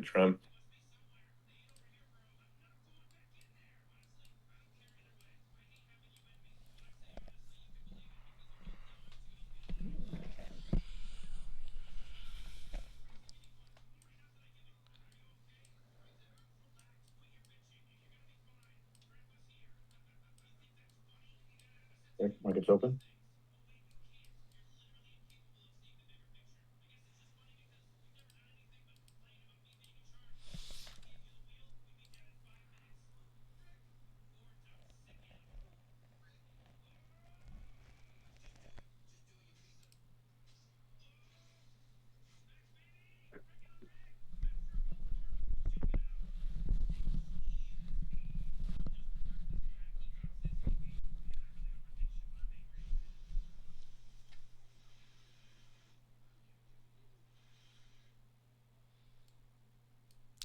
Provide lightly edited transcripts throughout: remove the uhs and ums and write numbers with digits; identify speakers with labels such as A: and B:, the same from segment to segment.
A: good trend.
B: Okay, market's open.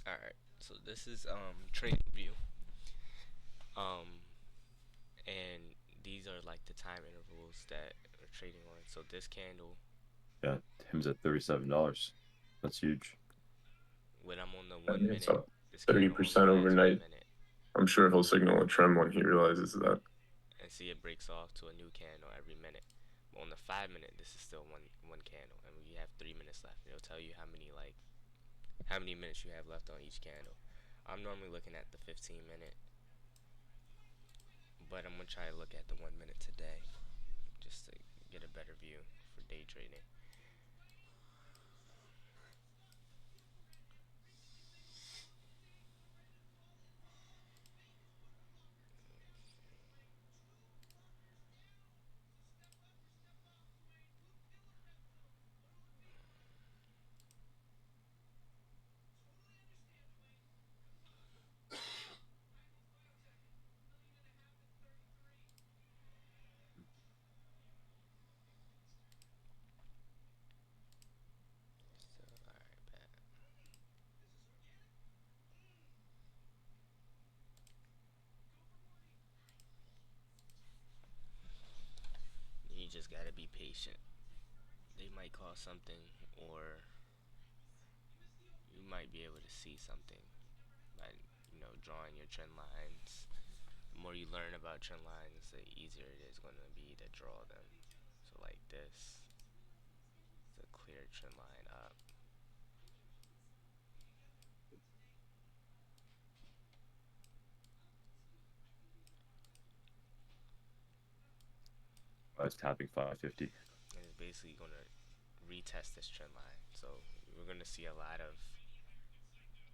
C: All right. So this is trading view. Um, and these are like the time intervals that we're trading on. So this candle,
D: Yeah, Tim's at $37. That's huge.
C: when I'm on the
A: I
C: one
A: mean, it's
C: minute,
A: up
C: this candle only
A: 30%
C: lasts one
A: overnight.
C: minute.
A: I'm sure he'll signal a trend when he realizes that.
C: And see it breaks off to a new candle every minute. But on the 5 minute, this is still one candle, and we have 3 minutes left. It'll tell you how many minutes you have left on each candle. I'm normally looking at the 15 minute, but I'm gonna try to look at the 1 minute today just to get a better view for day trading. So, alright, bet. You just gotta be patient. They might call something, or you might be able to see something by drawing your trend lines. The more you learn about trend lines, the easier it is going to be to draw them. So like this, it's a clear trend line up.
D: I was tapping 550.
C: And it's basically going to retest this trend line. So we're going to see a lot of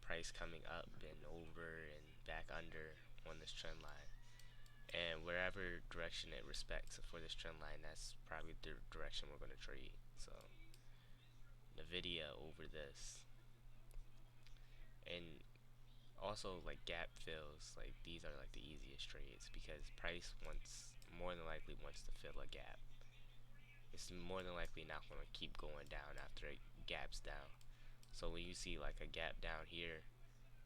C: price coming up and over and back under on this trend line. And wherever direction it respects for this trend line, that's probably the direction we're going to trade. So Nvidia over this, and also like gap fills, like these are like the easiest trades because price wants more than likely wants to fill a gap. It's more than likely not going to keep going down after it gaps down. So when you see like a gap down here,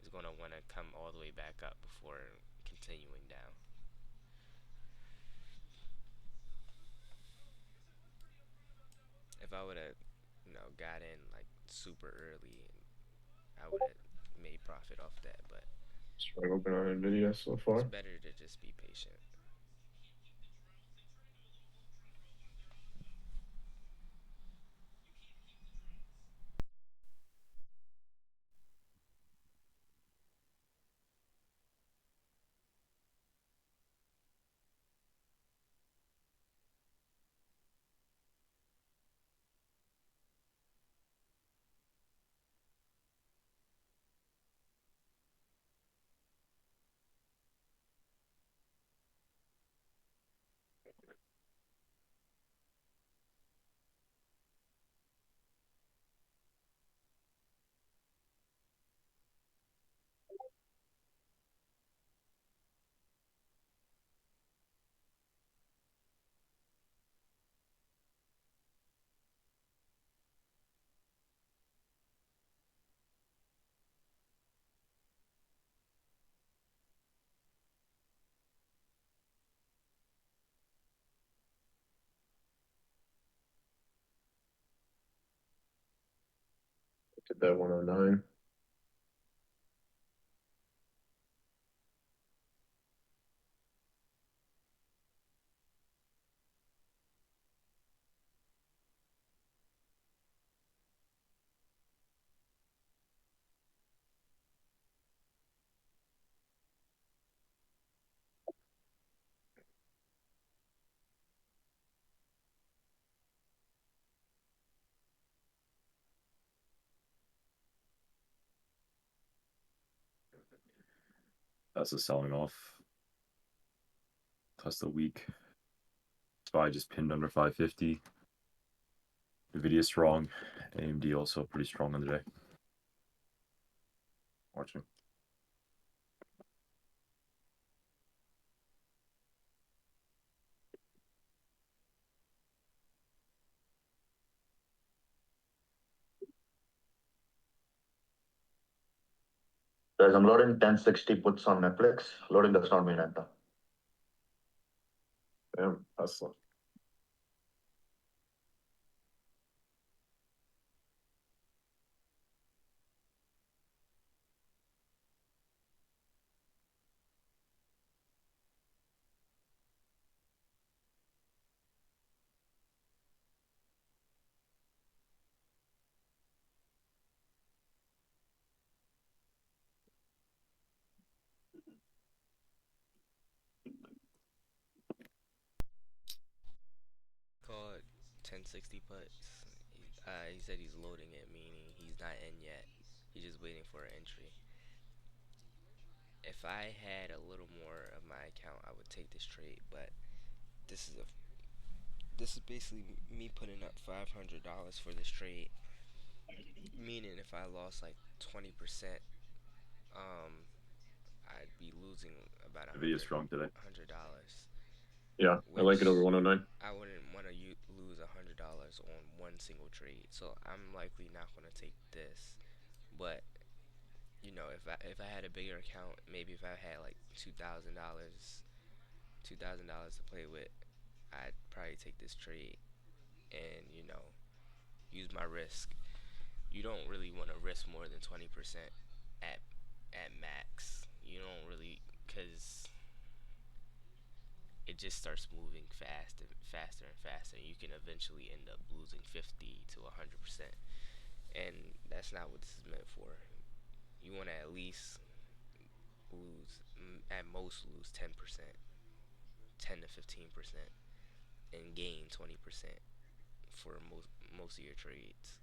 C: it's going to want to come all the way back up before continuing down. If I would have, got in like super early, I would have made profit off that. But
A: Just trying to open on Nvidia so
C: it's
A: far.
C: better to just be patient.
A: Look at that 109.
D: That's a selling off. Tesla weak. SPY just pinned under 550. Nvidia strong. AMD also pretty strong on the day. Watching.
B: Guys, I'm loading 1060 puts on Netflix. Loading does not mean enter.
A: Damn, Tesla.
C: Called 1060 puts. He said he's loading it, meaning he's not in yet. He's just waiting for an entry. If I had a little more of my account, I would take this trade, but this is basically me putting up $500 for this trade. Meaning if I lost like 20%, I'd be losing about
D: Nvidia strong today.
C: $100.
A: Yeah, I like it over 109.
C: I wouldn't want to lose $100 on one single trade, so I'm likely not going to take this. But you know, if I had a bigger account, maybe if I had like $2,000 to play with, I'd probably take this trade and use my risk. You don't really want to risk more than 20% at max. You don't really, because it just starts moving faster and faster. You can eventually end up losing 50 to 100%, and that's not what this is meant for. You want to at least lose, at most lose 10%, 10 to 15%, and gain 20% for most of your trades.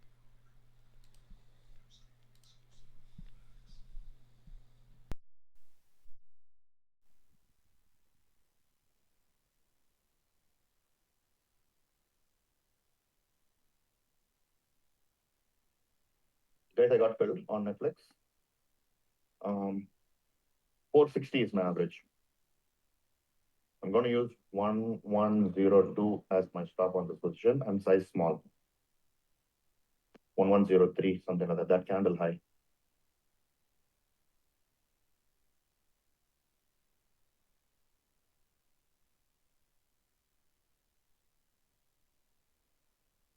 B: Guys, I got filled on Netflix. 460 is my average. I'm going to use 1102 as my stop on this position and size small. 1103, something like that. That candle high.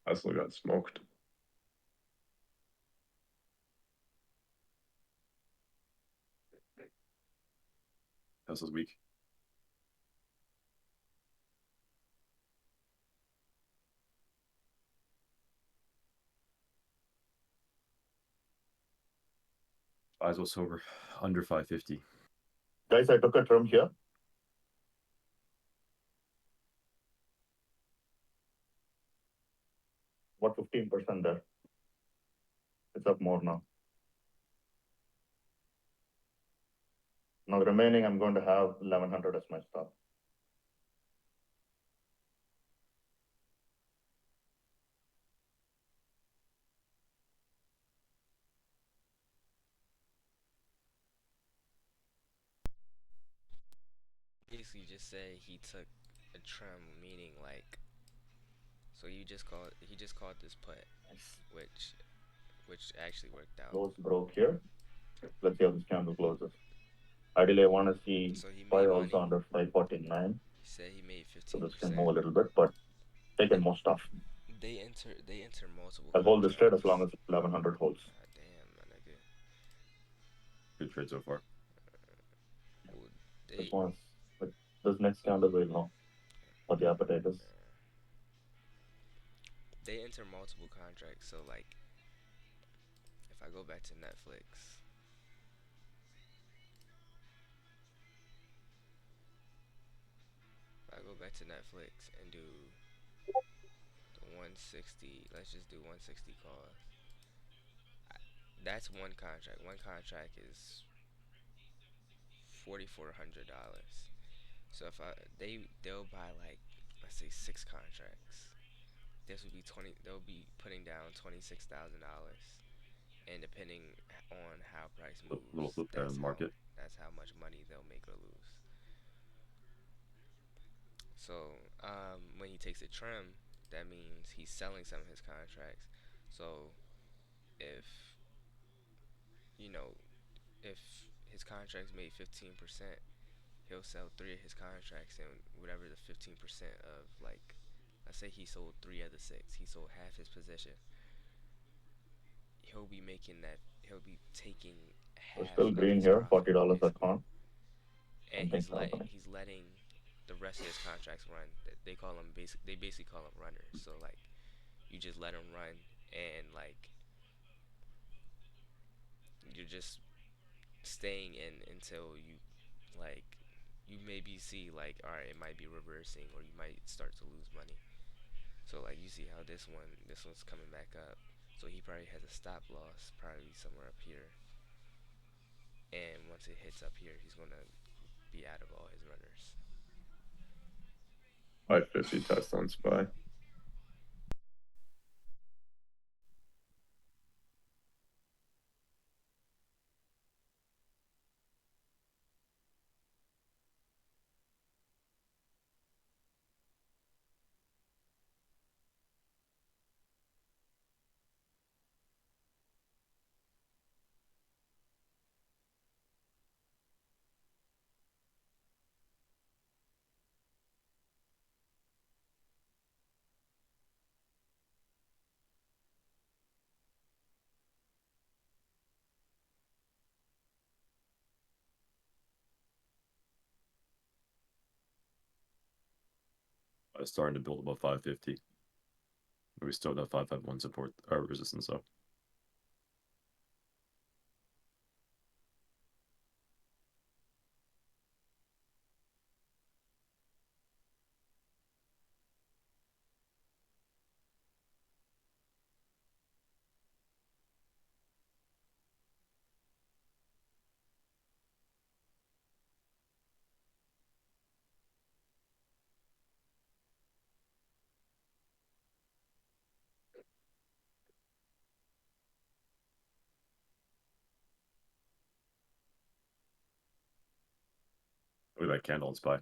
A: Tesla got smoked.
D: Tesla's weak. Eyes was over under 550.
B: Guys, I took a trim here. What 15% there? It's up more now. Now the remaining, I'm going to have 1100 as my stop.
C: Basically, just say he took a trim, meaning like, so he just called this put, which actually worked out.
B: Close broke here. Let's see how this candle closes. Ideally, I want to see
C: So he
B: buy
C: made
B: also
C: money.
B: under 549.
C: He said he made
B: So
C: 15%.
B: this can move a little bit, but taking more stuff.
C: They enter multiple.
B: I'll hold this trade as
C: contracts.
B: long as 1100 holds.
C: God damn, my nigga.
D: Good trade so far.
C: Well,
B: This one's like this next candle will know what the appetite is.
C: they enter multiple contracts. So like, if I go back to Netflix, and do the 160, let's just do 160 calls. That's one contract. One contract is $4,400. So if they'll buy like, let's say 6 contracts. This would be 20. They'll be putting down $26,000, and depending on how price
D: Little
C: moves,
D: flip there in the market.
C: that's how much money they'll make or lose. So when he takes a trim, that means he's selling some of his contracts. So if you know if his contracts made 15%, he'll sell 3 of his contracts, and whatever the 15% of, like, let's say he sold 3 of the 6, he sold half his position. He'll be making that. He'll be taking
B: We're
C: half
B: still
C: of
B: green
C: his
B: here,
C: profit,
B: $40 a
C: basically.
B: con.
C: And
B: Something's happening.
C: he's letting the rest of his contracts run. They call them they basically call them runners. So like, you just let them run, and like, you're just staying in until you maybe see, like, all right, it might be reversing, or you might start to lose money. So like, you see how this one's coming back up. So he probably has a stop loss, probably somewhere up here. And once it hits up here, he's gonna be out of all his runners.
A: 550 test on SPY.
D: It's starting to build above 550. But we still have 551 support or resistance though. Look at that candle in SPY.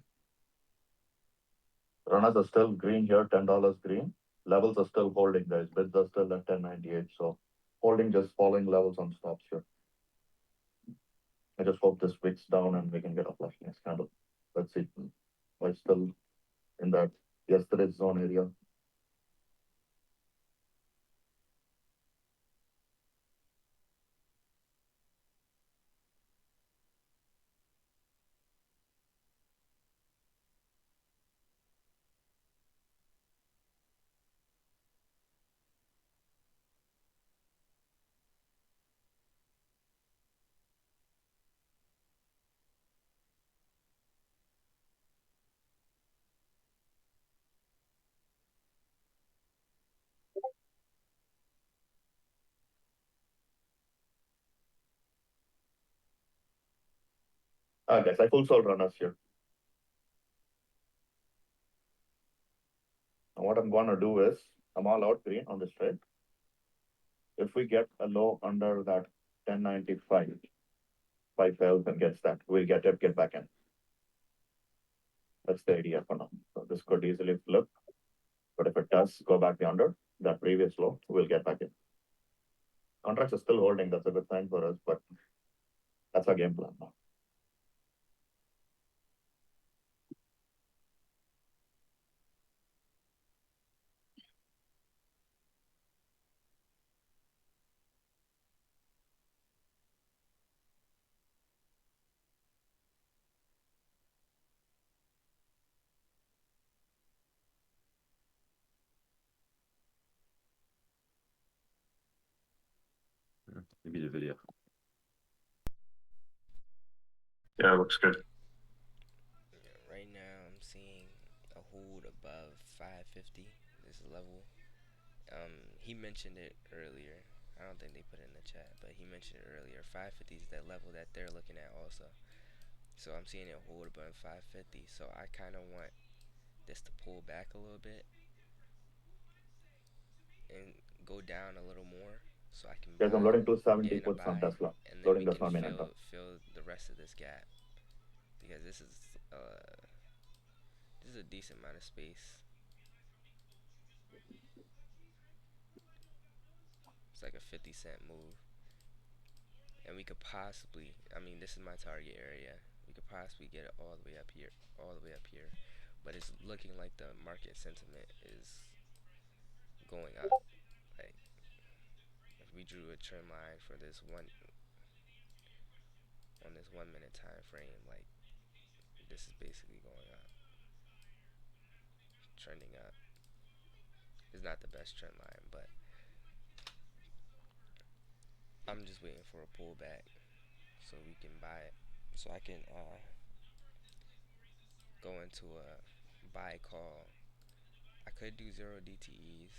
B: Runners are still green here, $10 green. Levels are still holding, guys. Bids are still at 1098. So holding, just following levels on stops here. I just hope this wicks down and we can get a flush next candle. Let's see. We're still in that yesterday's zone area. Guys, I full sold runners here. And what I'm gonna do is, I'm all out green on this trade. If we get a low under that 1095, 5 fails and gets that, we'll get back in. That's the idea for now. So this could easily flip, but if it does go back under that previous low, we'll get back in. Contracts are still holding. That's a good sign for us, but that's our game plan now.
D: Maybe the video.
A: Yeah, it looks good.
C: Yeah, right now I'm seeing a hold above 550. This level. He mentioned it earlier. I don't think they put it in the chat, but he mentioned it earlier. 550 is that level that they're looking at also. So I'm seeing it hold above 550. So I kind of want this to pull back a little bit and go down a little more, so I can
B: Guys, I'm
C: buy
B: loading 270
C: in a
B: puts on
C: buy,
B: Tesla.
C: and then
B: Loading
C: we
B: this
C: can
B: on momentum.
C: fill the rest of this gap, because this is a decent amount of space. It's like a 50-cent move, and we could possibly, I mean, this is my target area. We could possibly get it all the way up here, but it's looking like the market sentiment is going up. Like, if we drew a trend line for this on this 1 minute time frame, like, this is basically going up, trending up. It's not the best trend line, but I'm just waiting for a pullback so we can buy it, so I can go into a buy call. I could do 0 DTEs,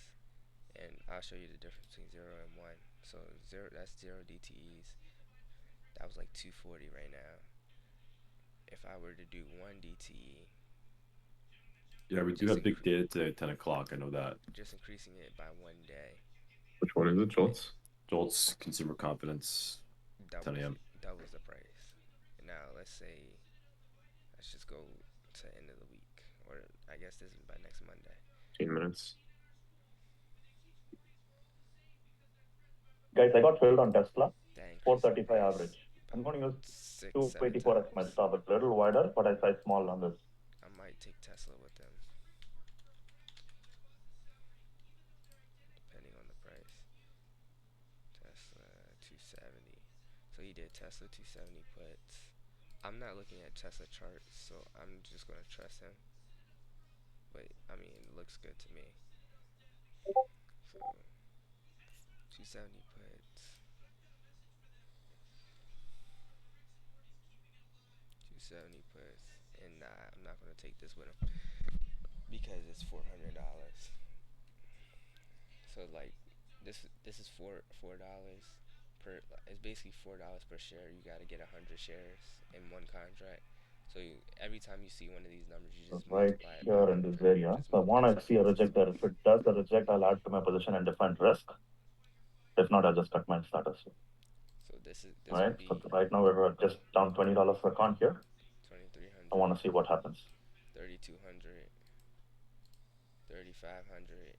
C: and I'll show you the difference between 0 and 1. So that's 0 DTEs. That was like 240 right now. If I were to do 1 DTE,
D: Yeah, we do
C: Just
D: have big data today at 10 o'clock. I know that.
C: just increasing it by 1 day,
A: Which one is it, Jolts?
D: Jolts consumer confidence, 10 a.m.
C: doubles the price. Now let's just go to end of the week, or I guess this is by next Monday.
A: 15 minutes.
B: Guys, I got filled on Tesla.
C: That increase
B: 435
C: price
B: average. I'm going to use
C: 6-7
B: 284 as my
C: times.
B: stop. It's a little wider, but I size small on this.
C: I might take Tesla with them, depending on the price. Tesla 270. So he did Tesla 270 puts. I'm not looking at Tesla charts, so I'm just gonna trust him. But I mean, it looks good to me. So 270 puts. 270 puts. And nah, I'm not gonna take this with him because it's $400. So like, this is $4 per. It's basically $4 per share. You gotta get 100 shares in one contract. So every time you see one of these numbers, you just
B: Right
C: multiply it
B: here
C: by
B: in this
C: 100.
B: area. So I want to see a reject there. If it does the reject, I'll add to my position and define risk. If not, I'll just cut my status.
C: So this
B: All
C: would
B: right.
C: be
B: So right now we're just down $20 per account here.
C: 2,300,
B: I want to see what happens.
C: 3,200, 3,500,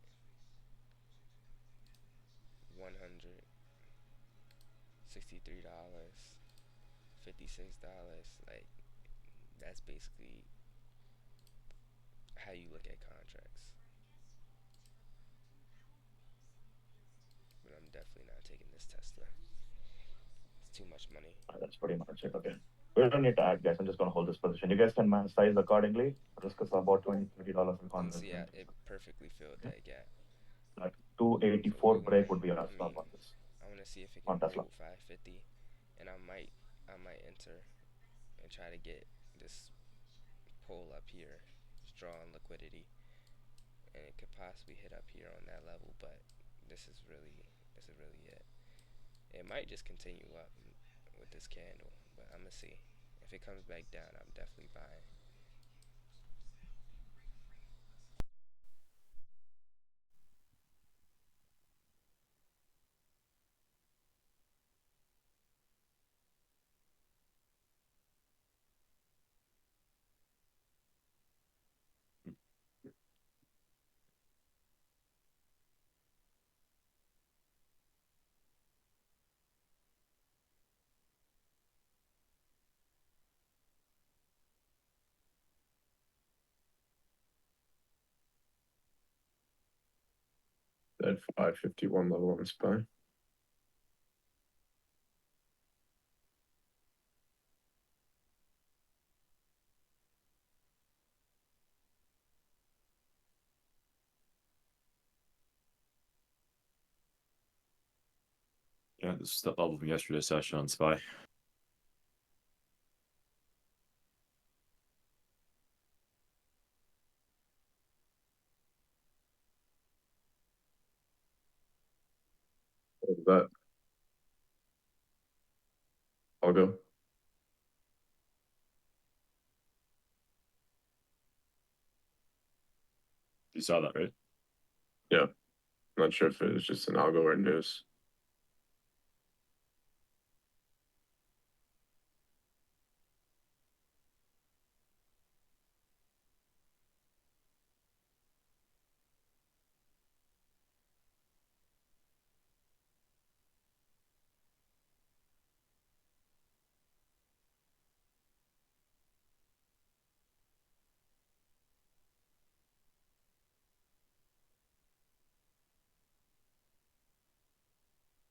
C: 100, $63, $56. Like, that's basically how you look at contracts. But I'm definitely not taking this Tesla. It's too much money.
B: That's pretty much it. Okay. We don't need to add, guys. I'm just going to hold this position. You guys can size accordingly. Risk is about $20, $30 per
C: And
B: contract.
C: see, it perfectly filled that gap.
B: Like 284 break would be our stop on this.
C: I want to see if it
B: On
C: can
B: Tesla.
C: hold 550, and I might enter and try to get this pull up here, just draw on liquidity, and it could possibly hit up here on that level. But this is really it. It might just continue up with this candle, but I'm gonna see. If it comes back down, I'm definitely buying.
A: That 551 level on SPY.
D: Yeah, this is the level from yesterday's session on SPY.
A: What was that? I'll go.
D: You saw that, right?
A: Not sure if it was just an algo or news.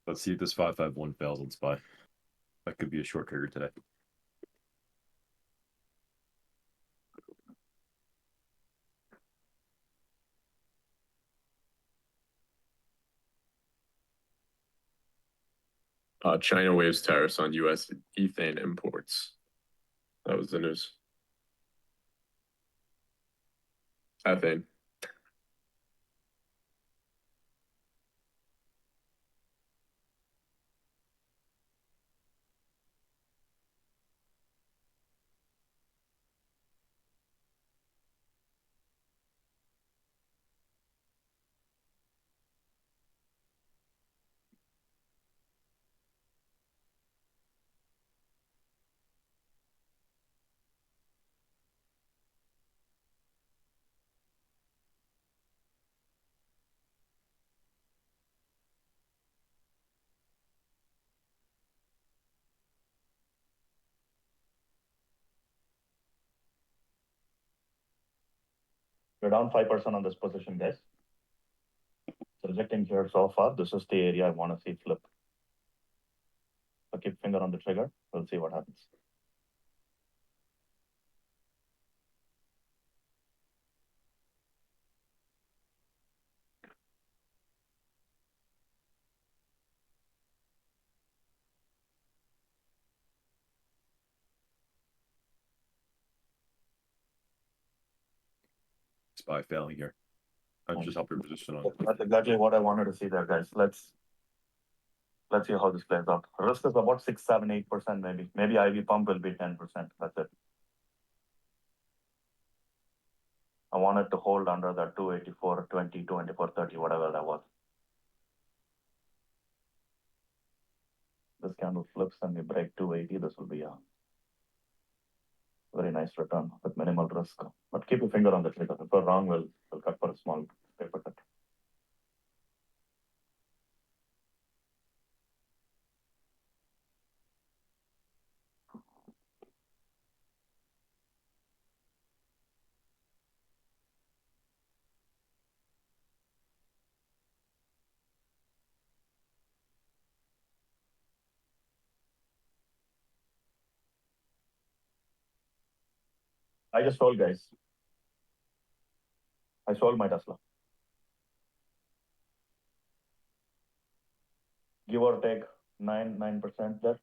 D: Let's see if this 551 fails on SPY. That could be a short trigger today.
A: China waives tariffs on U.S. ethane imports. That was the news. Ethane.
B: We're down 5% on this position, guys. So rejecting here so far. This is the area I want to see flip. So keep finger on the trigger. We'll see what happens.
D: SPY failing here. I've just helped your position on it.
B: That's exactly what I wanted to see there, guys. Let's see how this plays out. Risk is about 6, 7, 8% maybe. Maybe IV pump will be 10%. That's it. I wanted to hold under that 284, 20, 24, 30, whatever that was. This candle flips and we break 280. This will be a very nice return with minimal risk. But keep your finger on the trigger. If we're wrong, we'll cut for a small paper cut. I just sold, guys. I sold my Tesla. Give or take 9% there.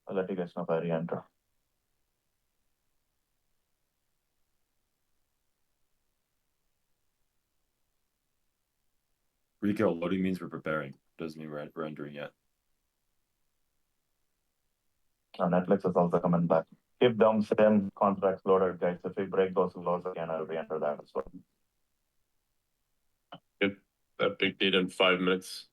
B: I'll let you guys know if I re-enter.
D: Rico loading means we're preparing. Doesn't mean we're entering yet.
B: Netflix is also coming back. Keep them same contracts loaded, guys. If we break those laws again, I'll re-enter that as well.
A: Get that big data in 5 minutes.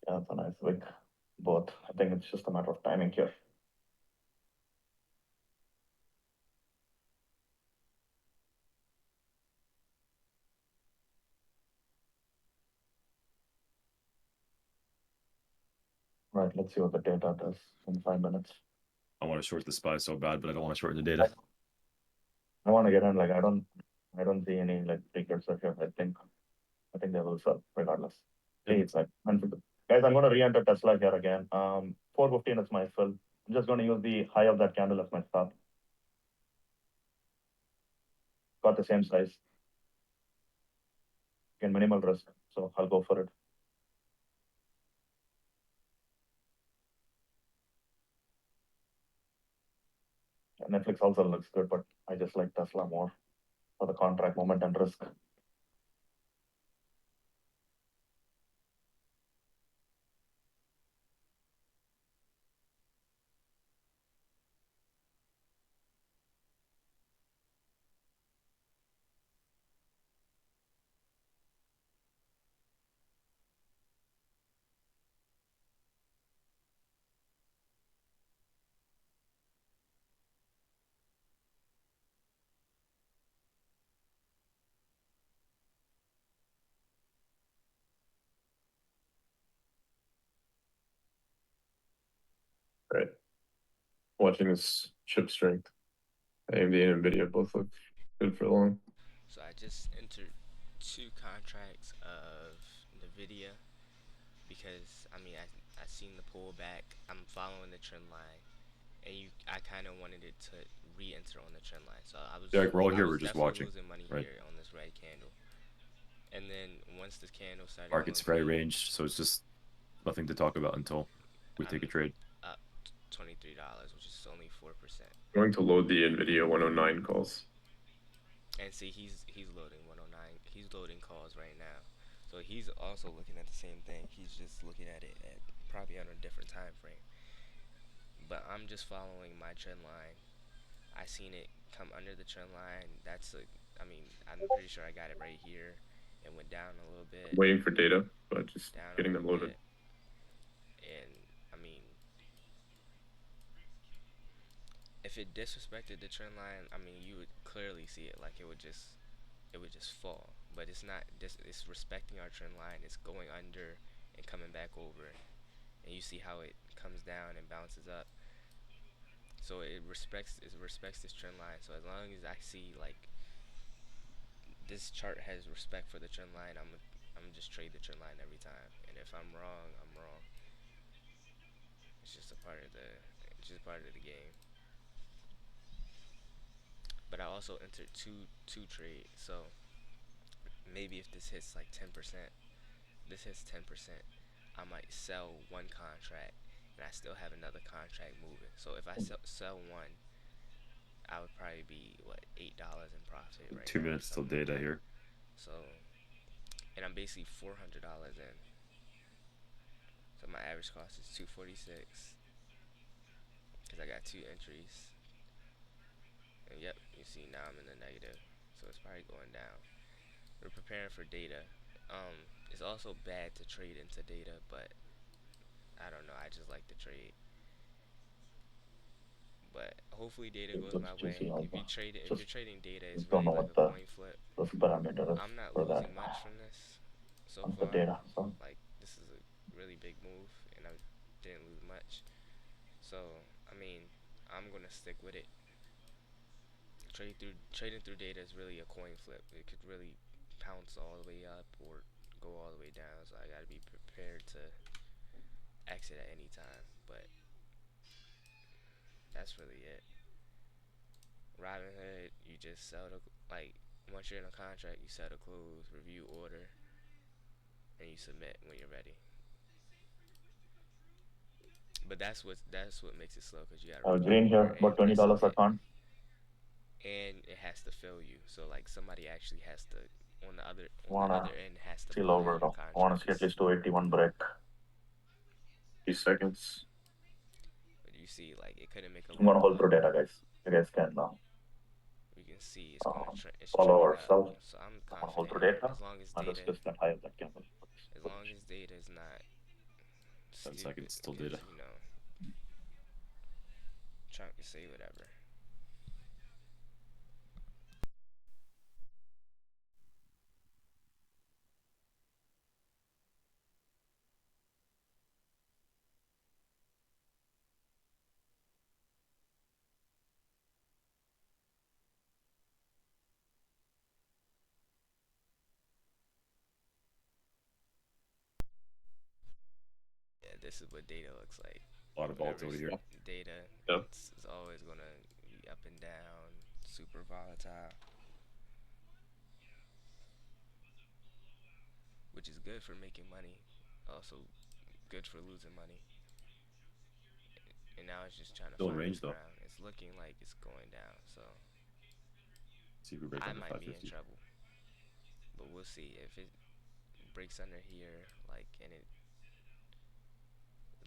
B: Yeah, it's a nice week. Both. I think it's just a matter of timing here. Right, let's see what the data does in 5 minutes.
D: I want to short the SPY so bad, but I don't want to shorten the data.
B: I want to get in, like, I don't see any like precursor here. I think they will sell regardless.
D: Yeah.
B: Hey, it's like, guys, I'm going to re-enter Tesla here again. 415 is my fill. I'm just gonna use the high of that candle as my stop. Got the same size. Again, minimal risk, so I'll go for it. Netflix also looks good, but I just like Tesla more for the contract moment and risk.
A: Right. Watching this chip strength. AMD and Nvidia both look good for long.
C: So I just entered 2 contracts of Nvidia because I mean I seen the pullback. I'm following the trend line, and I kind of wanted it to re-enter on the trend line. So I was
D: Yeah, we're all
C: I
D: here.
C: was
D: We're just
C: definitely
D: watching,
C: losing money
D: right?
C: here on this red candle, and then once this candle started
D: Market's
C: going
D: very
C: green,
D: ranged, so it's just nothing to talk about until we take a
C: I'm
D: trade.
C: up $23, which is only 4%.
A: Going to load the Nvidia 109 calls.
C: And see, he's loading 109. He's loading calls right now, so he's also looking at the same thing. He's just looking at it at probably on a different time frame. But I'm just following my trend line. I seen it come under the trend line. I mean, I'm pretty sure I got it right here. It went down a little bit,
A: Waiting for data, but just
C: down a
A: getting them
C: little
A: loaded.
C: bit, and I mean, if it disrespected the trend line, I mean, you would clearly see it. Like it would just fall. But it's not. It's respecting our trend line. It's going under and coming back over, and you see how it comes down and bounces up. So it respects this trend line. So as long as I see like this chart has respect for the trend line, I'm just trade the trend line every time. And if I'm wrong, I'm wrong. It's just a part of the game. But I also entered two trades. So maybe if this hits like 10%, I might sell one contract and I still have another contract moving. So if I sell one, I would probably be what $8 in profit right
D: 2
C: now.
D: minutes till data here.
C: So, and I'm basically $400 in. So my average cost is $246 because I got 2 entries. And yep, you see now I'm in the negative. So it's probably going down. We're preparing for data. It's also bad to trade into data, but I don't know. I just like to trade. But hopefully data
B: It
C: goes
B: looks
C: my
B: juicy
C: way. If
B: also.
C: you're trading data, it's
B: Just don't
C: really
B: know
C: like
B: what
C: a
B: the
C: coin flip.
B: risk parameter is
C: I'm not
B: for that
C: losing much from this so
B: on the
C: far.
B: data. So
C: Like this is a really big move, and I didn't lose much. So I mean, I'm gonna stick with it. Trading through data is really a coin flip. It could really pounce all the way up or go all the way down. So I gotta be prepared to exit at any time. But that's really it. Robinhood, you just sell the like once you're in a contract, you sell the close, review order, and you submit when you're ready. But that's what makes it slow because you gotta review
B: green
C: order
B: here,
C: and
B: about
C: press
B: $20
C: submit,
B: account.
C: and it has to fill you. So like somebody actually has to on the
B: Wanna
C: other end has to
B: chill
C: buy
B: over
C: your
B: though. I wanna see at
C: contracts.
B: least 281 break.
A: 3 seconds.
C: But you see, like it couldn't make a
B: I'm gonna
C: lower
B: hold
C: low.
B: through data, guys. You guys can
C: You can see it's going it's
B: follow
C: trending
B: our
C: up.
B: sell.
C: So I'm
B: I'm gonna hold
C: confident
B: through
C: in it
B: data.
C: as long as
B: My risk
C: data
B: is that high of that candle.
C: is not
D: 10
C: stupid
D: seconds till
C: because
D: data.
C: you know Trump can say whatever. Yeah, this is what data looks like.
D: A lot of volatility here.
C: Data,
A: Yep.
C: it's always gonna be up and down, super volatile, which is good for making money, also good for losing money. And now it's just trying to
D: Still in
C: find
D: range,
C: its
D: though.
C: ground. It's looking like it's going down, so
D: See if we break
C: I
D: under
C: might be in
D: 550.
C: trouble. But we'll see if it breaks under here, like, and it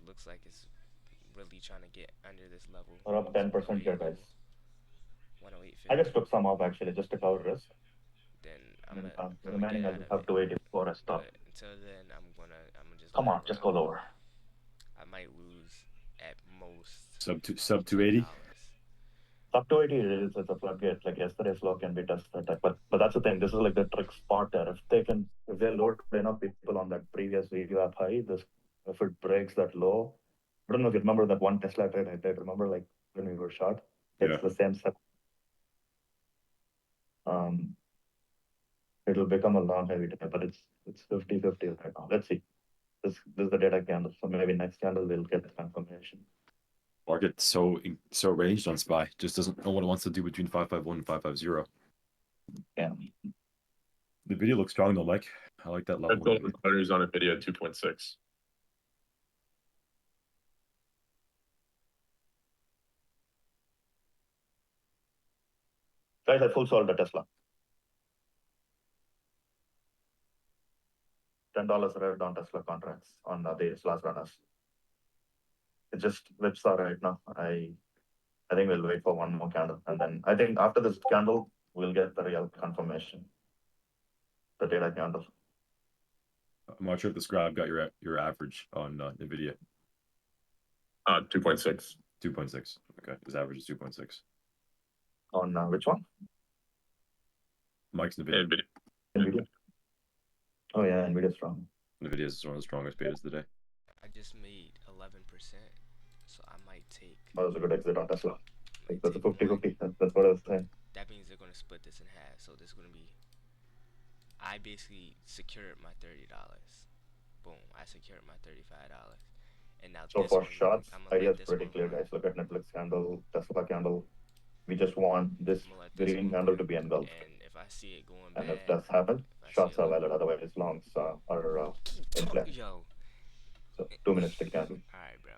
C: looks like it's really trying to get under this level.
B: We're up 10% here, guys.
C: 108.50.
B: I just took some off actually, just to cover risk.
C: Then I'm
B: And
C: gonna
B: remaining,
C: get
B: I
C: out
B: just
C: of
B: have
C: it.
B: to wait for a stop.
C: But until then, I'm gonna just
B: Come
C: let
B: on,
C: it
B: just
C: run.
B: go lower.
C: I might lose at most
D: Sub 280.
C: $10.
B: Up to 80 is it's a floodgate. Like yesterday's low can be tested. But that's the thing. This is like the trick spot there. If they load enough people on that previous VWAP high, if it breaks that low, I don't know if you remember that one Tesla trade I did. Remember like when we were short? It's
D: Yeah.
B: the same set. It'll become a long heavy day, but it's 50-50 right now. Let's see. This is the data candle. So maybe next candle we'll get the confirmation.
D: Market so ranged on SPY. Just doesn't know what it wants to do between 551 and 550.
B: Yeah.
D: The video looks strong though, Mike. I like that level.
A: Red Gold batteries on NVIDIA 2.6.
B: Guys, I full sold the Tesla. $10 red on Tesla contracts on the last runners. It's just whipsaw right now. I think we'll wait for one more candle, and then I think after this candle we'll get the real confirmation. The data candle.
D: I'm not sure if this graph got your average on NVIDIA.
A: 2.6.
D: 2.6. Okay, his average is 2.6.
B: On which one?
D: Mike's NVIDIA.
B: NVIDIA. Oh yeah, NVIDIA strong.
D: NVIDIA is one of the strongest betas today.
C: I just made 11%, so I might take.
B: That was a good exit on Tesla.
C: might
B: That's a
C: take
B: 50-50. That's what I was saying.
C: That means they're gonna split this in half. So this is gonna be. I basically secured my $30. Boom! I secured my $35. And now
B: So
C: this
B: for
C: one,
B: shots,
C: I'm gonna
B: idea
C: let
B: is
C: this
B: pretty
C: one
B: clear,
C: run.
B: guys. Look at Netflix candle, Tesla candle. We just want this
C: I'm gonna let this
B: green
C: one
B: candle
C: run.
B: to be engulfed.
C: And if I see it going
B: And
C: bad,
B: if that's happened,
C: if I see
B: shots
C: it
B: are valid. Otherwise, longs are in play.
C: Yo.
B: So 2 minutes to candle.
C: Alright, bro.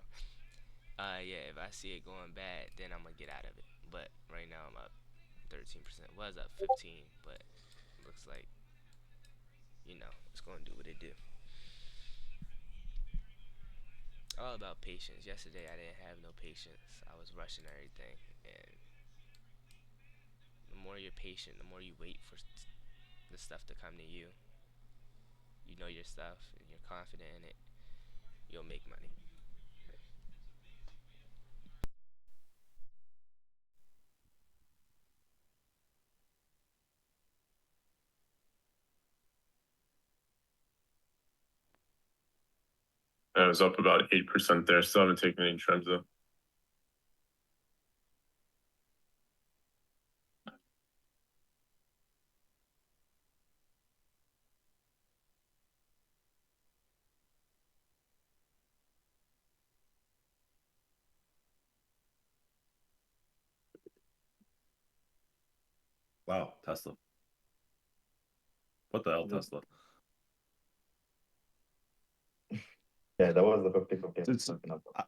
C: Yeah, if I see it going bad, then I'm gonna get out of it. But right now I'm up 13%. Was up 15, but looks like, it's gonna do what it do. All about patience. Yesterday I didn't have no patience. I was rushing everything, and the more you're patient, the more you wait for the stuff to come to you. You know your stuff, and you're confident in it. You'll make money.
A: I was up about 8% there. Still haven't taken any trends though.
D: Wow, Tesla. What the hell, Tesla?
B: Yeah, that was the 50-50.
D: It's-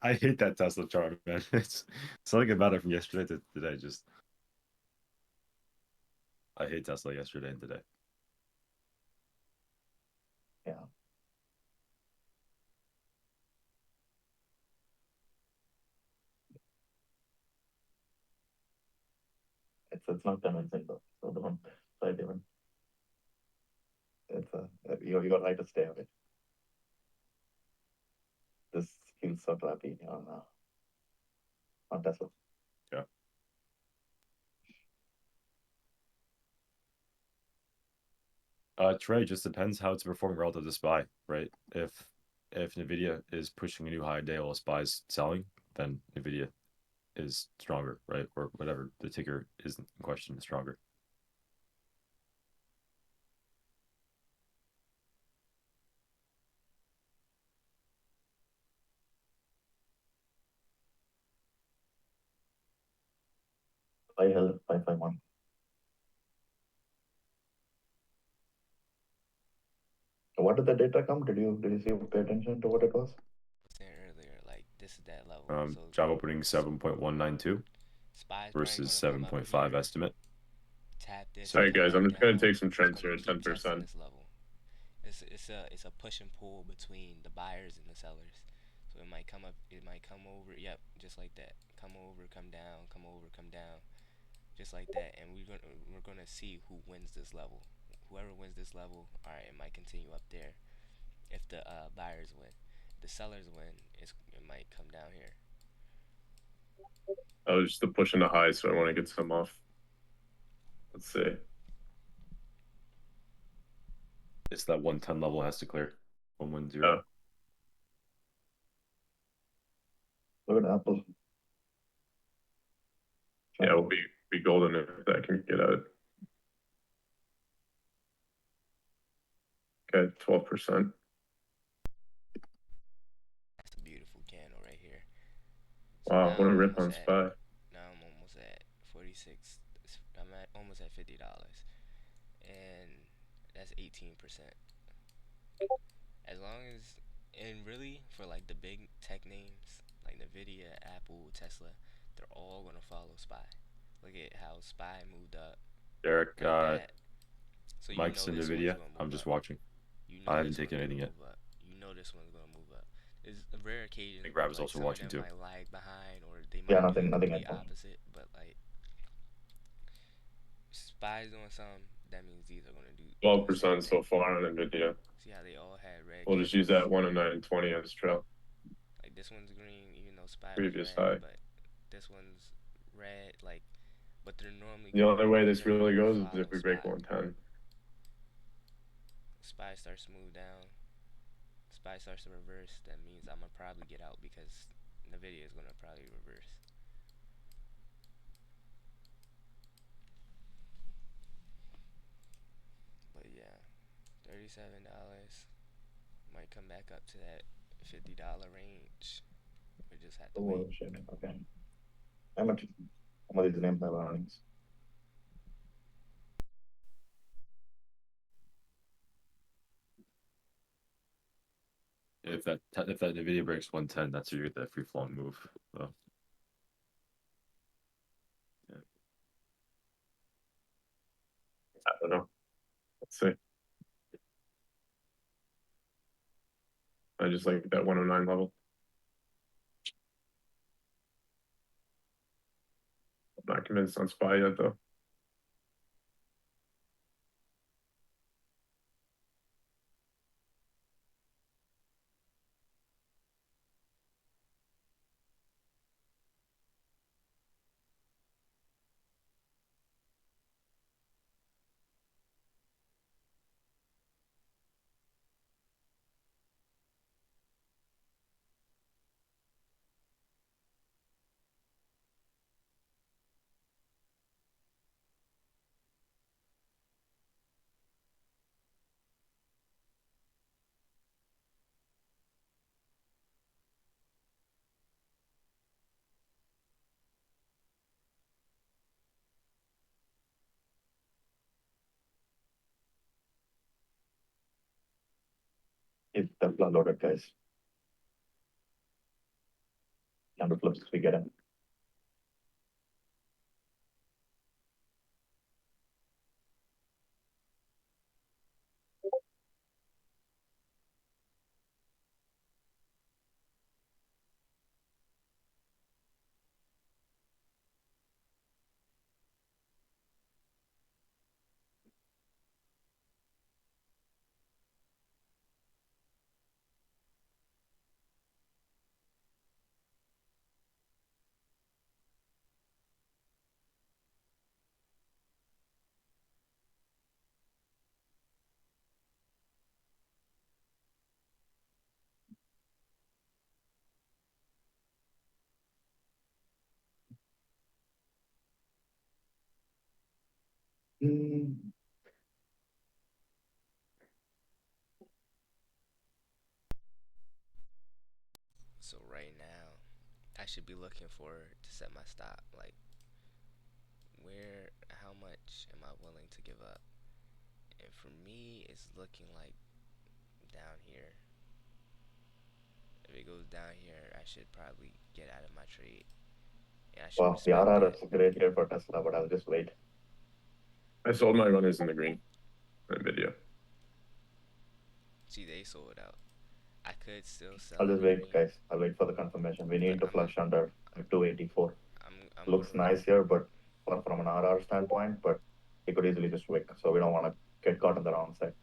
D: I hate that Tesla chart, man. It's something about it from yesterday to today. Just I hate Tesla yesterday and today.
B: Yeah. It's not convincing though. So don't try it even. It's you got right to stay away. This feels so crappy on Tesla.
D: Trey, just depends how it's performing relative to SPY, right? If Nvidia is pushing a new high day while SPY is selling, then Nvidia is stronger, right? Or whatever the ticker is in question is stronger.
B: I held 551. What did the data come? Did you see pay attention to what it was?
C: Saying earlier, like this is that level. So
D: Job opening 7.192
C: SPY's
D: versus
C: probably gonna come up
D: 7.5
C: here,
D: estimate.
C: tap this.
A: Alright
C: come
A: guys, I'm
C: back
A: just gonna
C: down.
A: take some
C: It's
A: trends
C: gonna
A: here at
C: keep testing
A: 10%.
C: this level. It's a push and pull between the buyers and the sellers. So it might come up, it might come over. Yep, just like that. Come over, come down, come over, come down, just like that. And we're gonna see who wins this level. Whoever wins this level, all right, it might continue up there. If the buyers win, the sellers win, it might come down here.
A: Oh, just the push in the high, so I want to get some off. Let's see.
D: It's that 110 level has to clear. 110.
A: Oh.
B: Look at Apple.
A: Yeah, we'll be golden if that can get out. Okay, 12%.
C: That's a beautiful candle right here.
A: So wow, what a rip on SPY.
C: Now I'm almost at 46. I'm at almost at $50, and that's 18%. As long as, and really for like the big tech names like Nvidia, Apple, Tesla, they're all gonna follow SPY. Look at how SPY moved up.
D: Derek,
C: like so
D: Mike's in Nvidia. I'm just watching. I haven't taken anything yet.
C: You know this one's gonna move up. There's a rare occasion.
D: I think Rab is also watching too.
C: Might lag behind, or they might
B: yeah,
C: do the
B: nothing
C: complete opposite. But like, SPY's doing something. That means these are gonna do
A: 12% so far on Nvidia.
C: See how they all had red.
A: We'll just use that 109 and 20 as trail.
C: Like this one's green, even though SPY
A: previous
C: was red,
A: high.
C: but this one's red. Like, but they're normally
A: the only way this really goes is if we break 110.
C: SPY starts to move down. SPY starts to reverse. That means I'm gonna probably get out because Nvidia is gonna probably reverse. But yeah, $37 might come back up to that $50 range. We just have to wait.
B: Shit. Okay. How much these names have earnings?
D: If that Nvidia breaks 110, that's where you get that free flowing move. So. Yeah.
A: I don't know. Let's see. I just like that 109 level. I'm not convinced on SPY yet though.
B: It's Tesla loaded, guys. Number flips, we get in.
C: So right now, I should be looking for to set my stop. Like where, how much am I willing to give up? And for me, it's looking like down here. If it goes down here, I should probably get out of my trade. And I should
B: Wow, the
C: respect
B: RR
C: that.
B: is great here for Tesla, but I'll just wait.
A: I sold my runners in the green. Nvidia.
C: See, they sold out. I could still sell
B: I'll
C: in
B: just
C: the
B: wait,
C: green,
B: guys. I'll wait for the confirmation. We need
C: but
B: to flush under 284.
C: I'm
B: Looks
C: gonna
B: nice here, but from an RR standpoint, but it could easily just wick. So we don't want to get caught on the wrong side.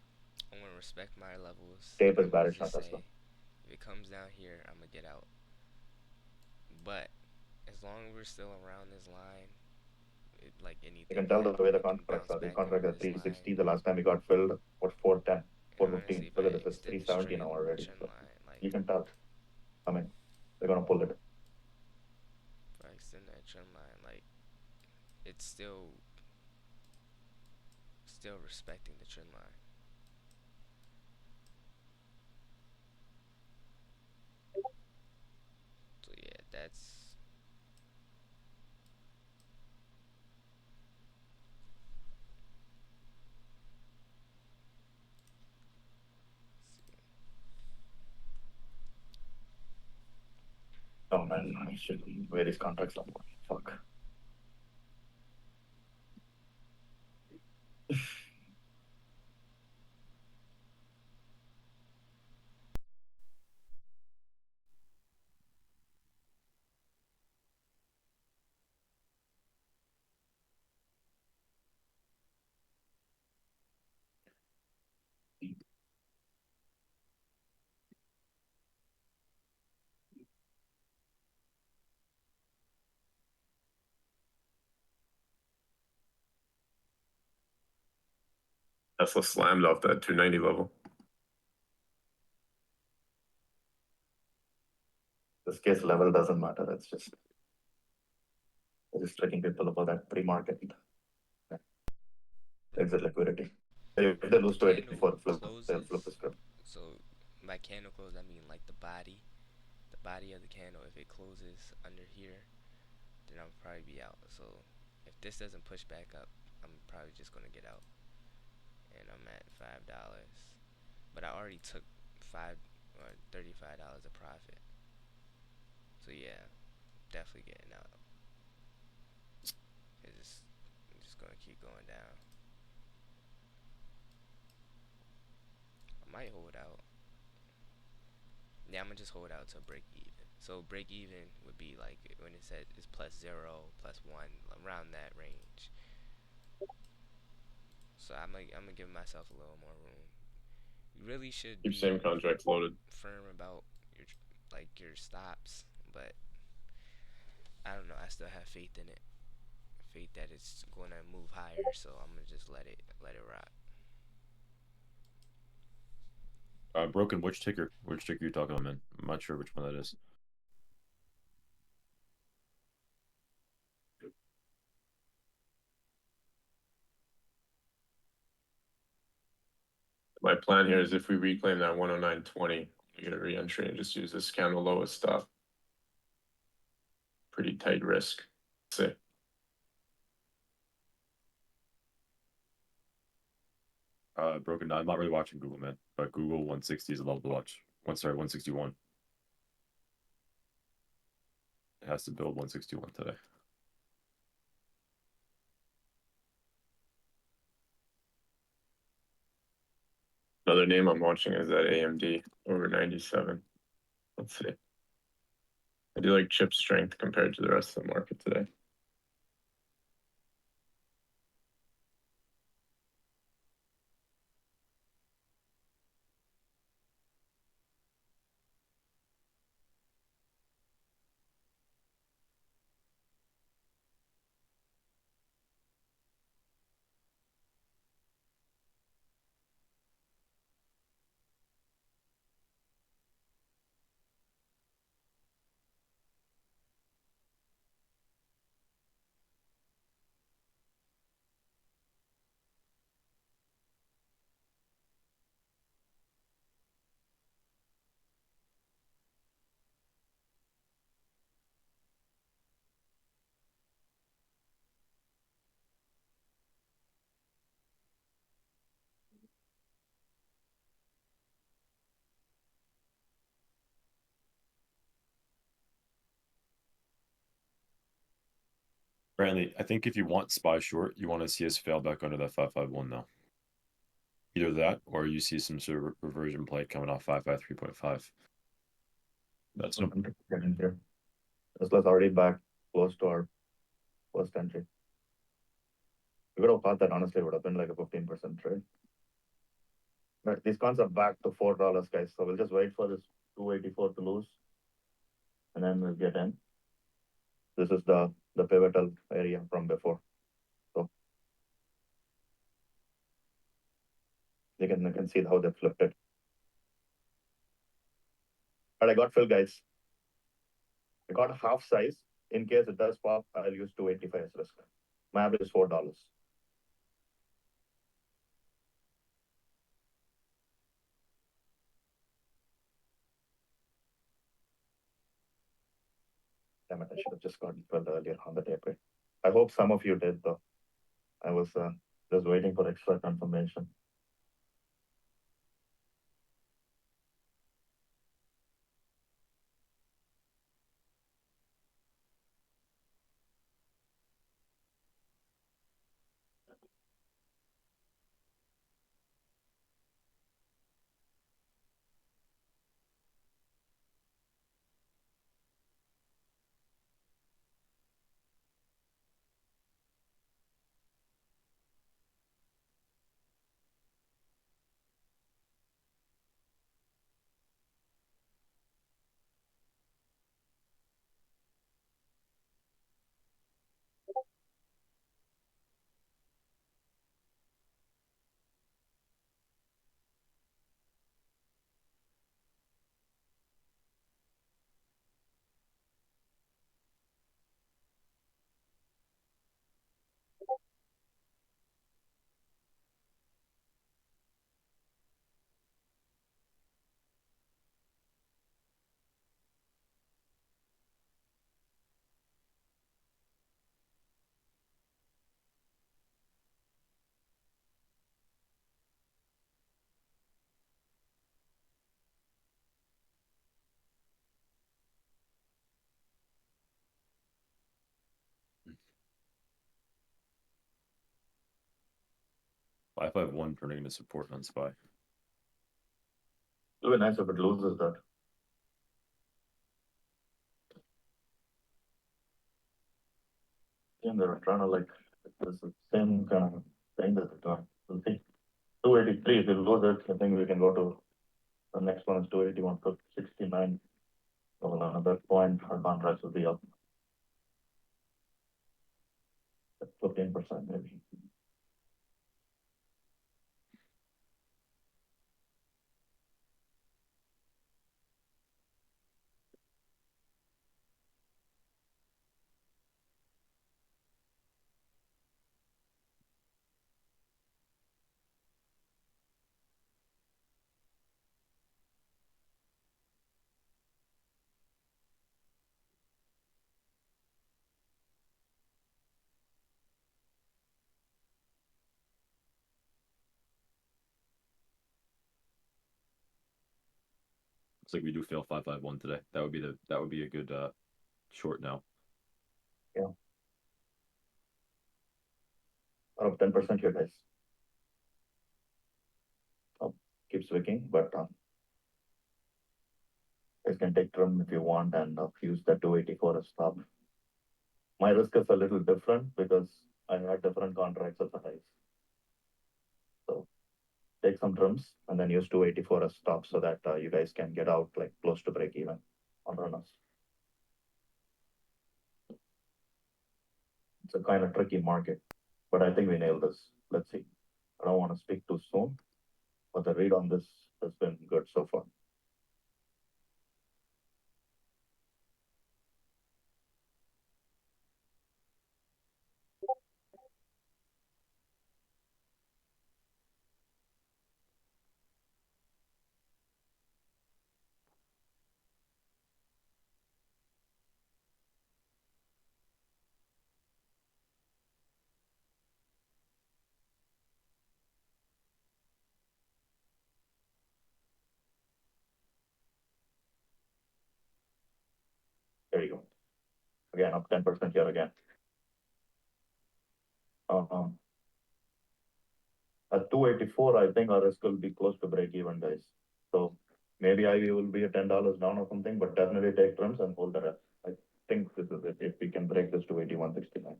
C: I'm gonna respect my levels.
B: Tape is
C: I'm gonna
B: bearish on
C: just
B: Tesla.
C: say, if it comes down here, I'm gonna get out. But as long as we're still around this line, like anything,
B: You can tell the way the
C: it can
B: contracts
C: bounce
B: are. These
C: back
B: contracts
C: over
B: are
C: this
B: 360.
C: line.
B: The last time we got filled, what, 410,
C: And honestly,
B: 415.
C: if
B: Look
C: I
B: at this, it's
C: extend this
B: 370 now
C: trade
B: already.
C: trend
B: So
C: line, like
B: you can tell. I mean, they're gonna pull it.
C: if I extend that trend line, like it's still respecting the trend line. So yeah, that's
B: Oh man, I should wear these contracts up. Fuck.
A: Tesla slammed off that 290 level.
B: This case level doesn't matter. It's just tricking people about that pre-market exit liquidity. If they lose to 84 flip, they'll flip the script.
C: So by candle close, I mean like the body of the candle. If it closes under here, then I'll probably be out. So if this doesn't push back up, I'm probably just gonna get out. And I'm at $5, but I already took $35 of profit. So yeah, definitely getting out. It's just gonna keep going down. I might hold out. Yeah, I'm gonna just hold out till break even. So break even would be like when it says it's +0, +1, around that range. So I'm gonna give myself a little more room. You really should
A: Keep
C: be
A: same contracts loaded.
C: firm about your stops, but I don't know. I still have faith in it. Faith that it's gonna move higher. So I'm gonna just let it rock.
D: Broken, which ticker you talking about, man? I'm not sure which one that is.
A: My plan here is if we reclaim that 109.20, we get a re-entry and just use this candle lowest stop. Pretty tight risk. Let's see.
D: Broken, I'm not really watching Google, man, but Google 160 is a level to watch. 161. It has to build 161 today.
A: Another name I'm watching is that AMD over 97. Let's see. I do like chip strength compared to the rest of the market today.
D: Brantley, I think if you want SPY short, you want to see us fail back under that 551 now. Either that, or you see some sort of reversion play coming off 553.5. That's no.
B: Get in here. Tesla's already back close to our first entry. We could have thought that honestly would have been like a 15% trade. But these cons are back to $4, guys. So we'll just wait for this 284 to lose. And then we'll get in. This is the pivotal area from before. So you can see how they flipped it. But I got fill, guys. I got half size. In case it does pop, I'll use 285 as risk. My average is $4. Damn it, I should have just gotten filled earlier on the tape. I hope some of you did though. I was just waiting for extra confirmation.
D: Five five one turning into support on SPY.
B: It would be nice if it loses that. And they're trying to like this same kind of thing that they're doing. We'll see. 283, if you lose it, I think we can go to the next one is 281 to 69. So another point, our contracts will be up 15% maybe.
D: Looks like we do fail 551 today. That would be a good short now.
B: Yeah. Out of 10% here, guys. Keeps wicking, but guys can take trim if you want and use the 284 as stop. My risk is a little different because I had different contracts at the highs. So take some trims and then use 284 as stop so that you guys can get out like close to break even on runners. It's a kind of tricky market, but I think we nailed this. Let's see. I don't want to speak too soon, but the read on this has been good so far. There you go. Again, up 10% here again. At 284, I think our risk will be close to break even, guys. So maybe I will be at $10 down or something, but definitely take trims and hold the rest. I think this is it. If we can break this to 81.69.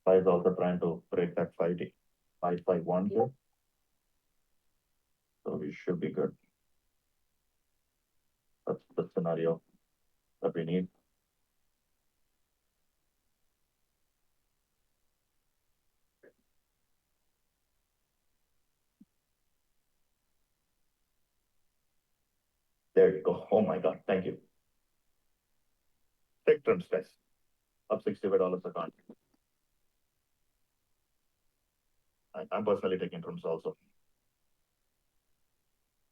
B: Pi is also trying to break that 551 here. So we should be good. That's the scenario that we need. There you go. Oh my God, thank you. Take trims, guys. Up $65 a con. I'm personally taking trims also.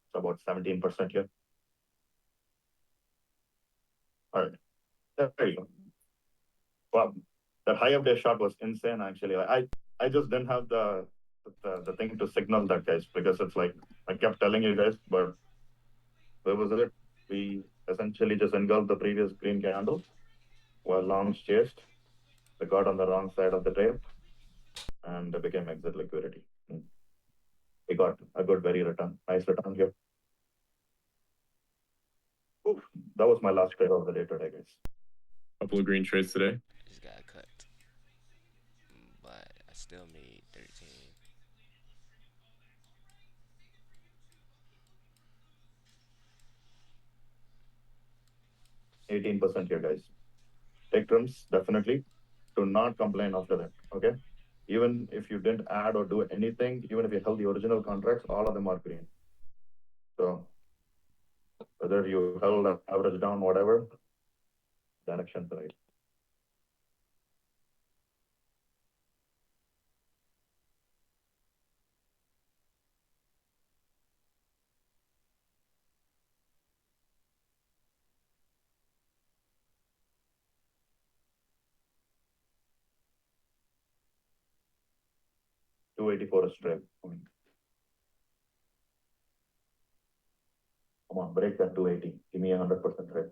B: It's about 17% here. All right, there you go. Wow, that high up day shot was insane. Actually, I just didn't have the thing to signal that, guys, because it's like I kept telling you guys, but where was it? We essentially just engulfed the previous green candle while longs chased. They got on the wrong side of the tape, and they became exit liquidity. We got a good, very return, nice return here. Oof, that was my last trade of the day today, guys.
A: Couple of green trades today.
C: Just got cut. But I still made 13.
B: %18 here, guys. Take trims, definitely. Do not complain after that, okay? Even if you didn't add or do anything, even if you held the original contracts, all of them are green. So whether you held an average down, whatever, direction's right. $284 a strip. Come on, break that 280. Give me 100% trade.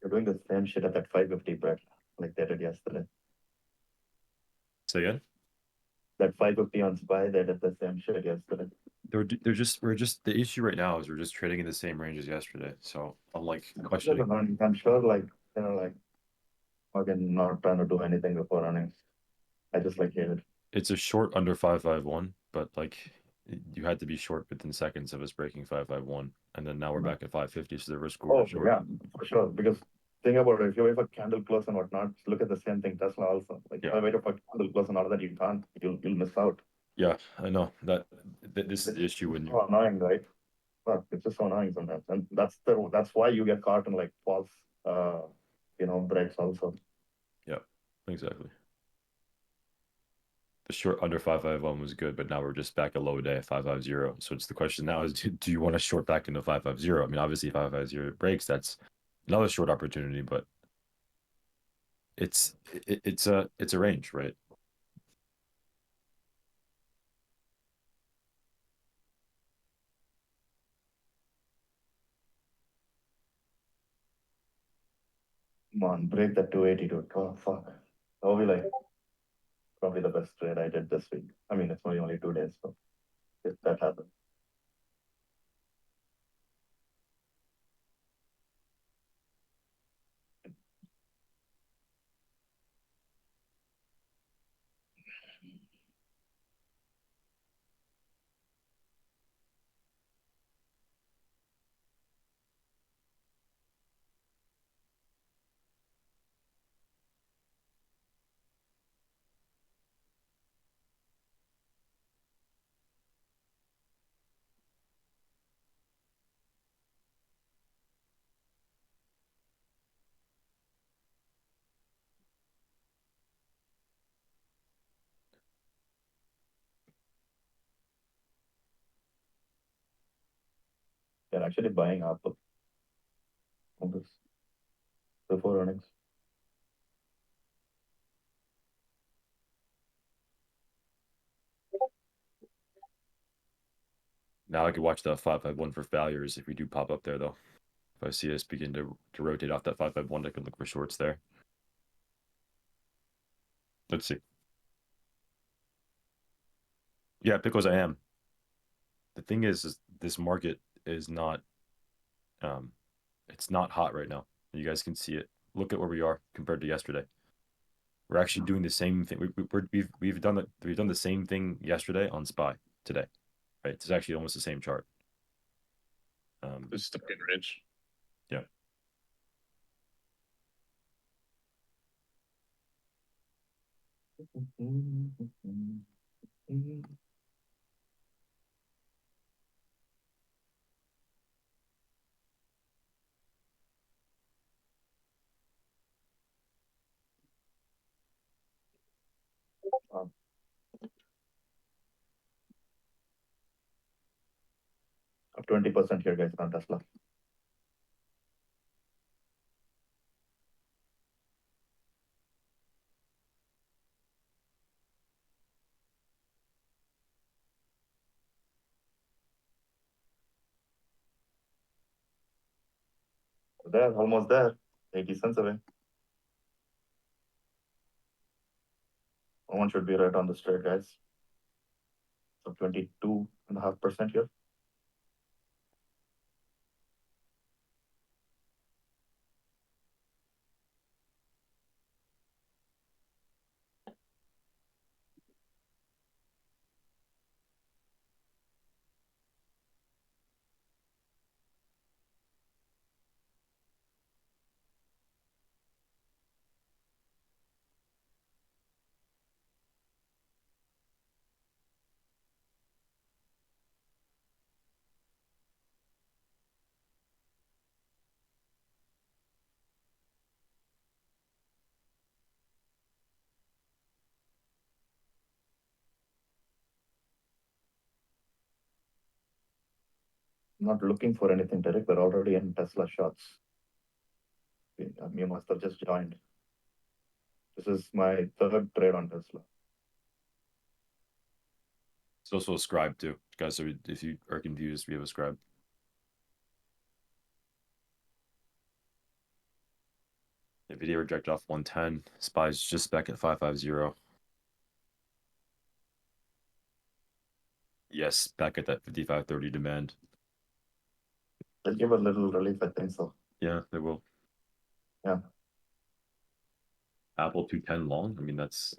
B: You're doing the same shit at that 550, Brett, like they did yesterday.
D: Say again.
B: That 550 on SPY, they did the same shit yesterday.
D: We're just the issue right now is we're just trading in the same range as yesterday. So I'm like questioning.
B: I'm sure, like, like, again, not trying to do anything before earnings. I just like hate it.
D: It's a short under 551, but like you had to be short within seconds of us breaking 551, and then now we're back at 550, so the risk reward is short.
B: Yeah, for sure. Because think about it, if you wait for candle close and whatnot, look at the same thing. Tesla also. Like, if I wait for candle close and all that, you can't. You'll miss out.
D: Yeah, I know that this is the issue when
B: so annoying, right? Fuck, it's just so annoying sometimes, and that's why you get caught in like false, breaks also.
D: Yeah, exactly. The short under 551 was good, but now we're just back a low day at 550. So it's the question now is do you want to short back into 550? I mean, obviously 550 breaks, that's another short opportunity, but it's a range, right?
B: Come on, break that 280, dude. Oh, fuck. That'll be like probably the best trade I did this week. I mean, it's only 2 days, so if that happens. They're actually buying Apple on this before earnings.
D: Now I could watch the 551 for failures if we do pop up there, though. If I see us begin to rotate off that 551, I can look for shorts there. Let's see. Yeah, Pickles, I am. The thing is this market is not, it's not hot right now. You guys can see it. Look at where we are compared to yesterday. We're actually doing the same thing. We've done the same thing yesterday on SPY today, right? It's actually almost the same chart.
A: It's stuck in range.
D: Yeah.
B: Up 20% here, guys, on Tesla. There, almost there. 80 cents away. One should be right on the straight, guys. So 22.5% here. Not looking for anything, Derek. We're already in Tesla shots. You must have just joined. This is my third trade on Tesla.
D: It's also a scribe too, guys. So if you are confused, we have a scribe. Nvidia reject off 110. SPY's just back at 550. Yes, back at that 55.30 demand.
B: They'll give a little relief, I think so.
D: Yeah, they will.
B: Yeah.
D: Apple 210 long. I mean, that's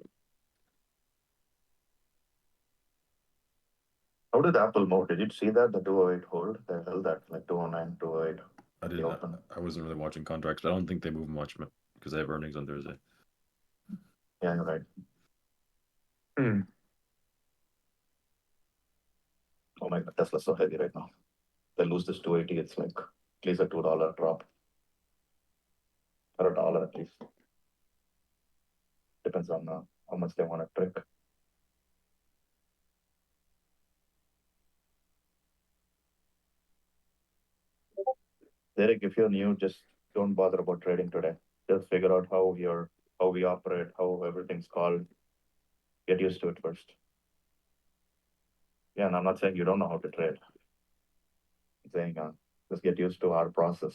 B: How did Apple move? Did you see that? The 208 hold? They held that like 209, 208.
D: I didn't.
B: open.
D: I wasn't really watching contracts, but I don't think they move much because they have earnings on Thursday.
B: Yeah, you're right. Oh my God, Tesla's so heavy right now. They lose this 280, it's like at least a $2 drop. Or $1 at least. Depends on how much they want to trick. Derek, if you're new, just don't bother about trading today. Just figure out how we operate, how everything's called. Get used to it first. Yeah, and I'm not saying you don't know how to trade. I'm saying just get used to our process.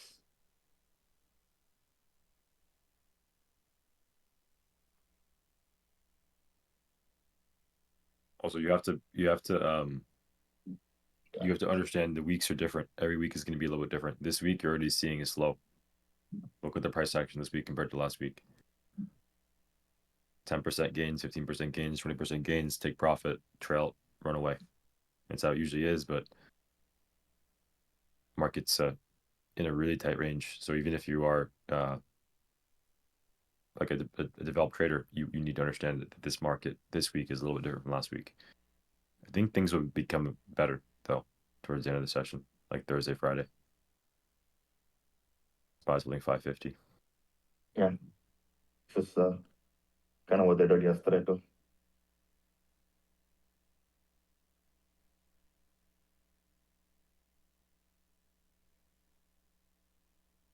D: Also, you have to understand the weeks are different. Every week is going to be a little bit different. This week you're already seeing is slow. Look at the price action this week compared to last week. 10% gains, 15% gains, 20% gains, take profit, trail, run away. That's how it usually is, but market's in a really tight range. So even if you are like a developed trader, you need to understand that this market this week is a little bit different from last week. I think things will become better though towards the end of the session, like Thursday, Friday. SPY's holding 550.
B: Yeah, this is kind of what they did yesterday too.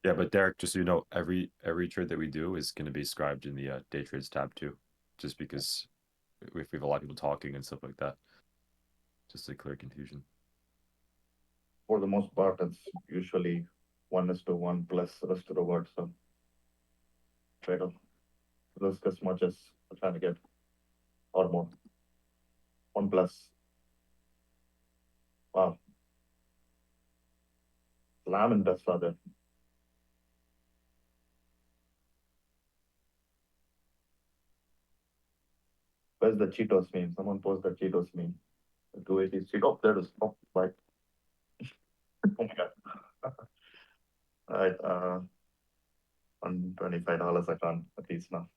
D: Yeah, but Derek, just so you know, every trade that we do is going to be scribed in the day trades tab too, just because if we have a lot of people talking and stuff like that, just to clear confusion.
B: For the most part, it's usually 1:1 plus risk to reward. So try to risk as much as we're trying to get or more. 1+. Wow. Slam and Tesla there. Where's the Cheetos meme? Someone post the Cheetos meme. The 280 Cheetos. Oh, there it is. Oh, right. Oh my god. All right. $125 I can't at least now.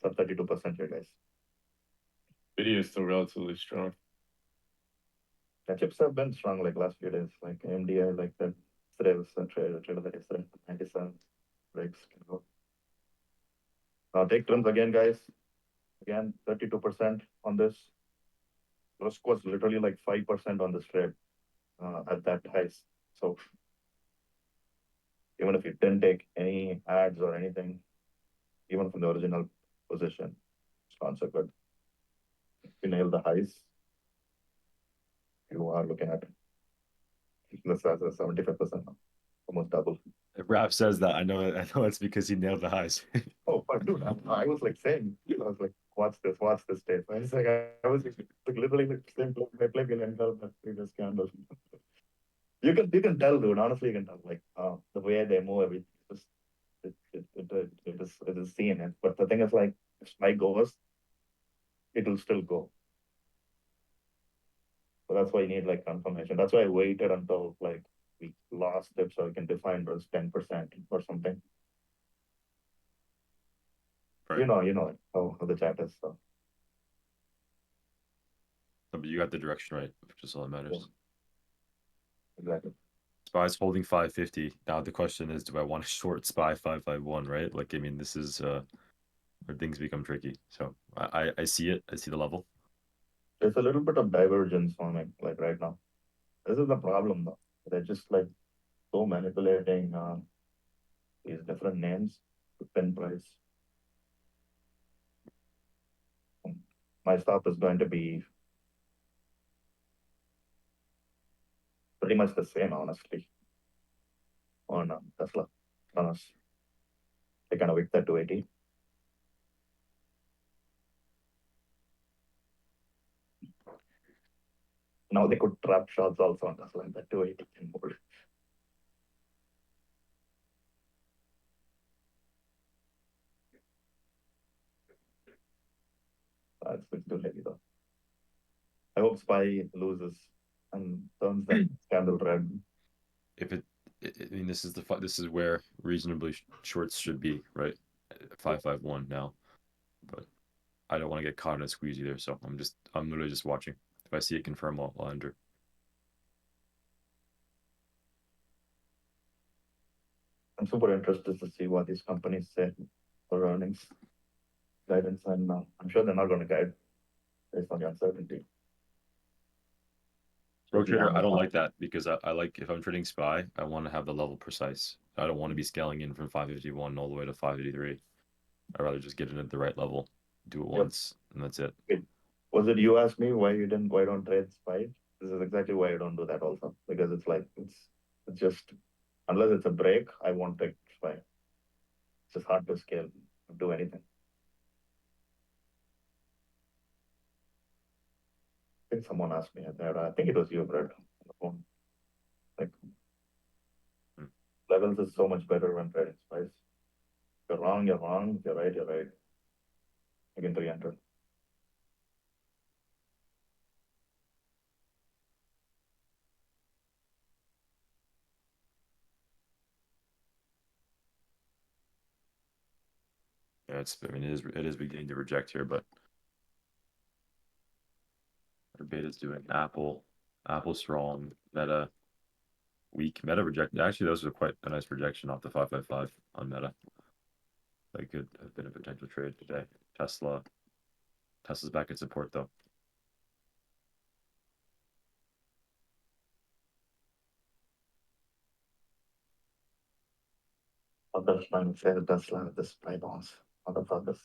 B: So 32% here, guys.
A: Video is still relatively strong.
B: The chips have been strong like last few days. Like AMD, I like that. Today was a trade that yesterday. 97 breaks can go. Now take trims again, guys. Again, 32% on this. Risk was literally like 5% on this trade at that highs. So even if you didn't take any ads or anything, even from the original position, it's not so good. If you nail the highs, you are looking at this as a 75% now, almost double.
D: If Raph says that, I know it's because he nailed the highs.
B: Oh, but dude, I was like saying, I was like, watch this tape. I was like, I was like literally like same play and tell that previous candle. You can tell, dude. Honestly, you can tell like the way they move, it is seen. But the thing is, like, if spike goes, it will still go. So that's why you need like confirmation. That's why I waited until like we lost it so we can define those 10% or something.
D: Right.
B: You know how the chat is. So
D: But you got the direction right, which is all that matters.
B: exactly.
D: Spy's holding 550. Now the question is, do I want to short Spy 551? Right? Like, I mean, this is where things become tricky. So I see it. I see the level.
B: There's a little bit of divergence forming like right now. This is the problem though. They're just like so manipulating these different names to pin price. My stop is going to be pretty much the same, honestly, on Tesla. Honest. They kind of wick that 280. Now they could trap shots also on Tesla in that 280 can hold. That's too heavy though. I hope Spy loses and turns that candle red.
D: If I mean, this is where reasonably shorts should be, right? 551 now, but I don't want to get caught in a squeeze either. So I'm literally just watching. If I see it confirm, I'll enter.
B: I'm super interested to see what these companies say for earnings guidance, and I'm sure they're not going to guide based on the uncertainty.
D: Pro trader, I don't like that because I like if I'm trading Spy, I want to have the level precise. I don't want to be scaling in from 551 all the way to 583. I'd rather just get in at the right level, do it once, and that's it.
B: Was it you asked me why don't trade Spy? This is exactly why I don't do that also, because it's like it's just unless it's a break, I won't take Spy. It's just hard to scale, do anything. I think someone asked me that. I think it was you, Brett, on the phone. Like levels is so much better when trading Spice. If you're wrong, you're wrong. If you're right, you're right. You can re-enter.
D: Yeah, it is beginning to reject here, but our beta's doing Apple strong, Meta weak, Meta rejected. Actually, those are quite a nice rejection off the 555 on Meta. That could have been a potential trade today. Tesla's back in support though.
B: I'm just trying to say Tesla with this spy bounce. Motherfuckers.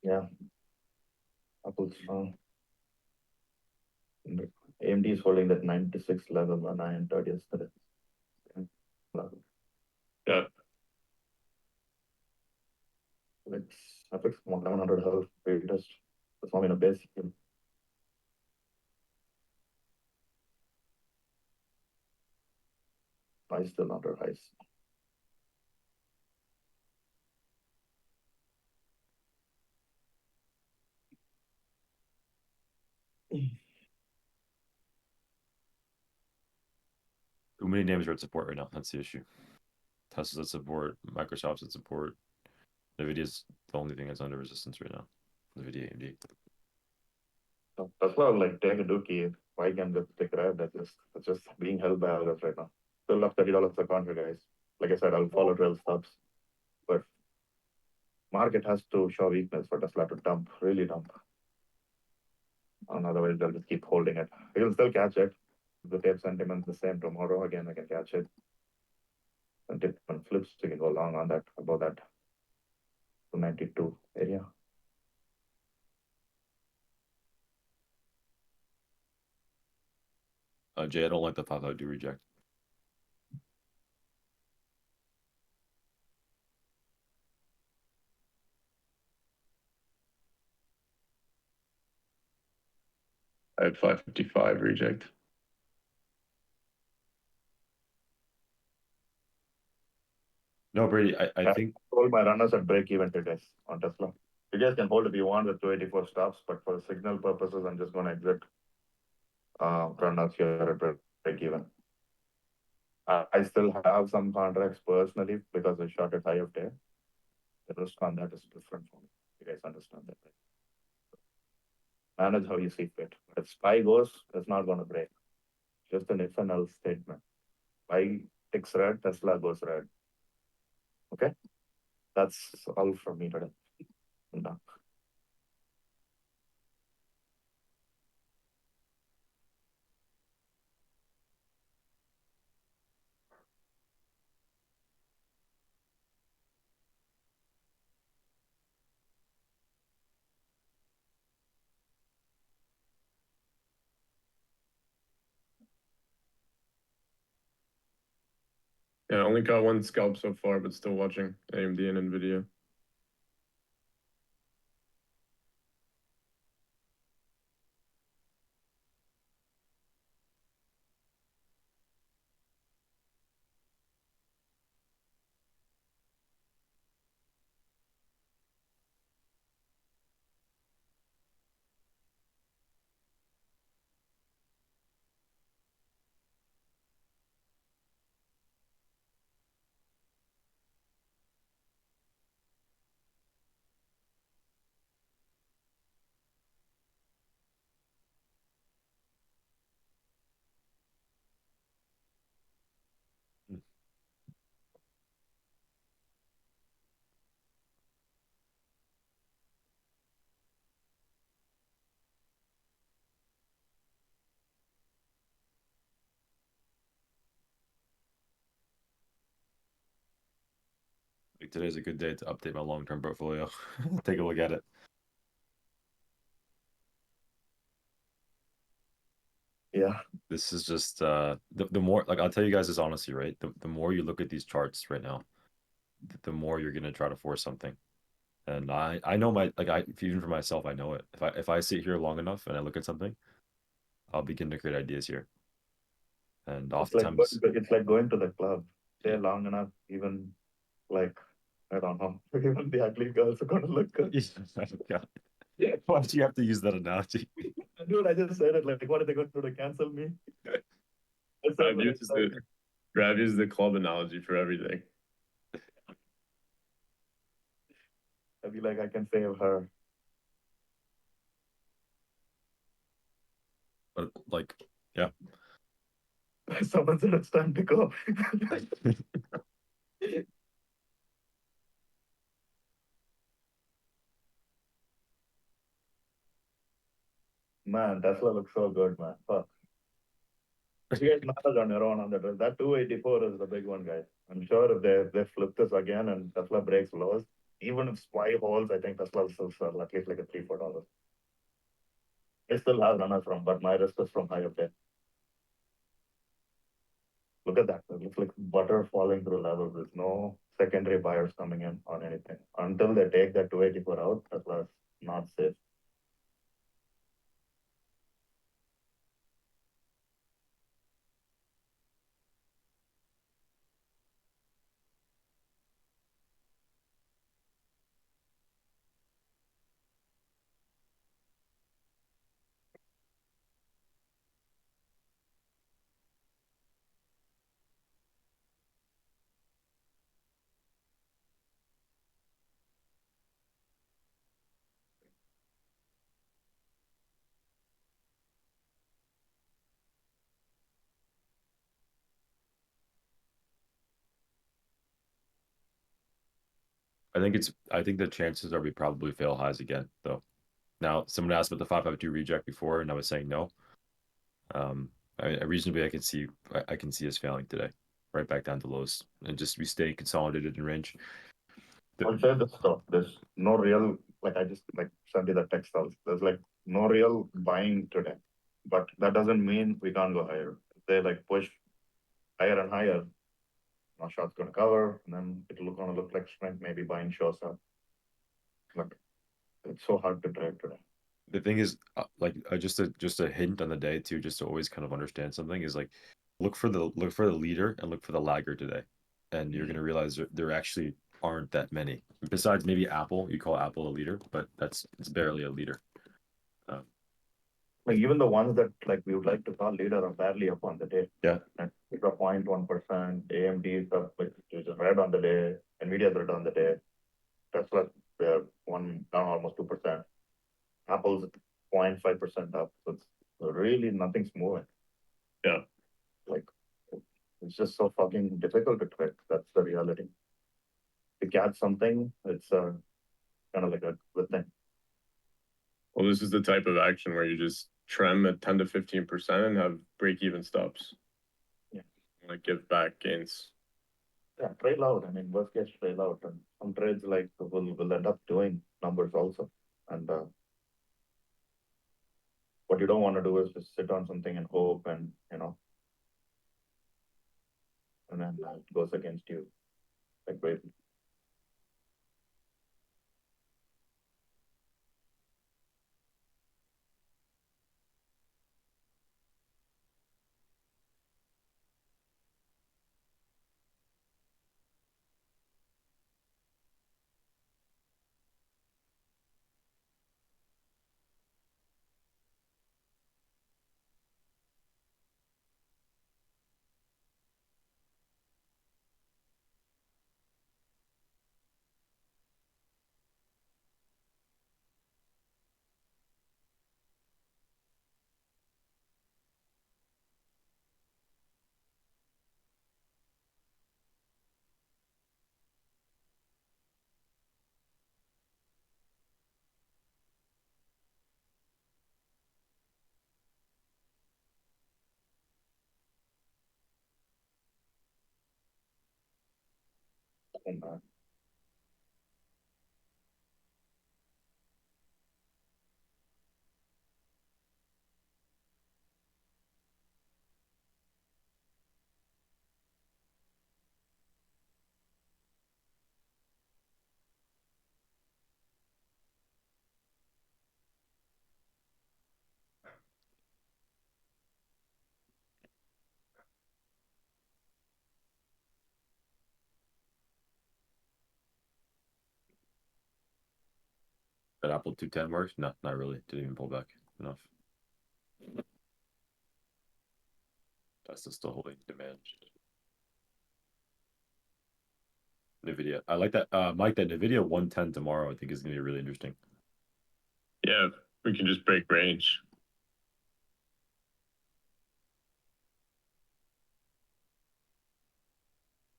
B: Yeah. Apple's AMD is holding that 96 level when I entered yesterday.
A: Yeah.
B: It's Epic's 1100 health greatest. That's not in a basic. I still under ice.
D: Too many names are at support right now. That's the issue. Tesla's at support. Microsoft's at support. Nvidia's the only thing that's under resistance right now. Nvidia, AMD.
B: So that's why I like take a dookie. Why can just take red? That's just being held by others right now. Still up $30 a contract, guys. Like I said, I'll follow trail stops. But market has to show weakness for Tesla to dump, really dump. And otherwise they'll just keep holding it. We'll still catch it. If the tape sentiment's the same tomorrow, again I can catch it. Sentiment flips, you can go long on that, above that 292 area.
D: Jay, I don't like the 552 reject.
A: I had 555 reject.
D: No, Brady, I think
B: Hold my runners at break even today on Tesla. You guys can hold if you want with 284 stops, but for signal purposes, I'm just going to exit runners here at break even. I still have some contracts personally because I shot at high of day. The risk on that is different for me. You guys understand that, right? Manage how you see fit. If SPY goes, it's not going to break. Just an if and else statement. SPY ticks red, Tesla goes red. Okay? That's all from me today. I'm done.
A: Yeah, I only got one scalp so far, but still watching AMD and Nvidia.
D: like today's a good day to update my long-term portfolio. Take a look at it.
B: Yeah.
D: This is just the more, like, I'll tell you guys this honestly, right? The more you look at these charts right now, the more you're gonna try to force something. And I know even for myself, I know it. If I sit here long enough and I look at something, I'll begin to create ideas here. And oftentimes
B: It's like going to the club. Stay long enough, even like I don't know, even the ugly girls are gonna look good.
D: Yeah. Why do you have to use that analogy?
B: Dude, I just said it. Like, what are they going to do to cancel me?
A: Grab uses the club analogy for everything.
B: like I can save her.
D: But like,
B: Someone said it's time to go. Man, Tesla looks so good, man. Fuck. You guys manage on your own on that. That 284 is the big one, guys. I'm sure if they flip this again and Tesla breaks lows, even if SPY holds, I think Tesla will still sell at least like a $3-4. I still have runners from, but my risk is from high up there. Look at that. It looks like butter falling through levels. There's no secondary buyers coming in on anything. Until they take that 284 out, Tesla is not safe.
D: I think the chances are we probably fail highs again, though. Now, someone asked about the 552 reject before, and I was saying no. Reasonably, I can see us failing today, right back down to lows, and just we stay consolidated in range.
B: I'll say this though, there's no real, like I just like sent you the text also. There's like no real buying today, but that doesn't mean we can't go higher. If they like push higher and higher, our short's gonna cover, and then gonna look like strength. Maybe buying shows up. But it's so hard to trade today.
D: The thing is, just a hint on the day too, just to always kind of understand something is like look for the leader and look for the lagger today, and you're gonna realize there actually aren't that many. Besides maybe Apple, you call Apple a leader, but it's barely a leader.
B: Like even the ones that like we would like to call leader are barely up on the day.
D: Yeah.
B: And it's a 0.1%. AMD is up, which is red on the day. Nvidia is red on the day. Tesla, they're one down almost 2%. Apple's 0.5% up. So it's really nothing's moving.
A: Yeah.
B: Like it's just so fucking difficult to trade. That's the reality. To catch something, it's kind of like a good thing.
A: Well, this is the type of action where you just trim at 10 to 15% and have break-even stops.
B: Yeah.
A: Like give back gains.
B: Yeah, trail out. I mean, worst case trail out, and some trades like will end up doing numbers also. And what you don't want to do is just sit on something and hope, and and then it goes against you. Like wait, and,
D: That Apple 210 works? No, not really. Didn't even pull back enough. That's still holding demand. Nvidia. I like that. Mike, that Nvidia 110 tomorrow, I think is gonna be really interesting.
A: Yeah, we can just break range.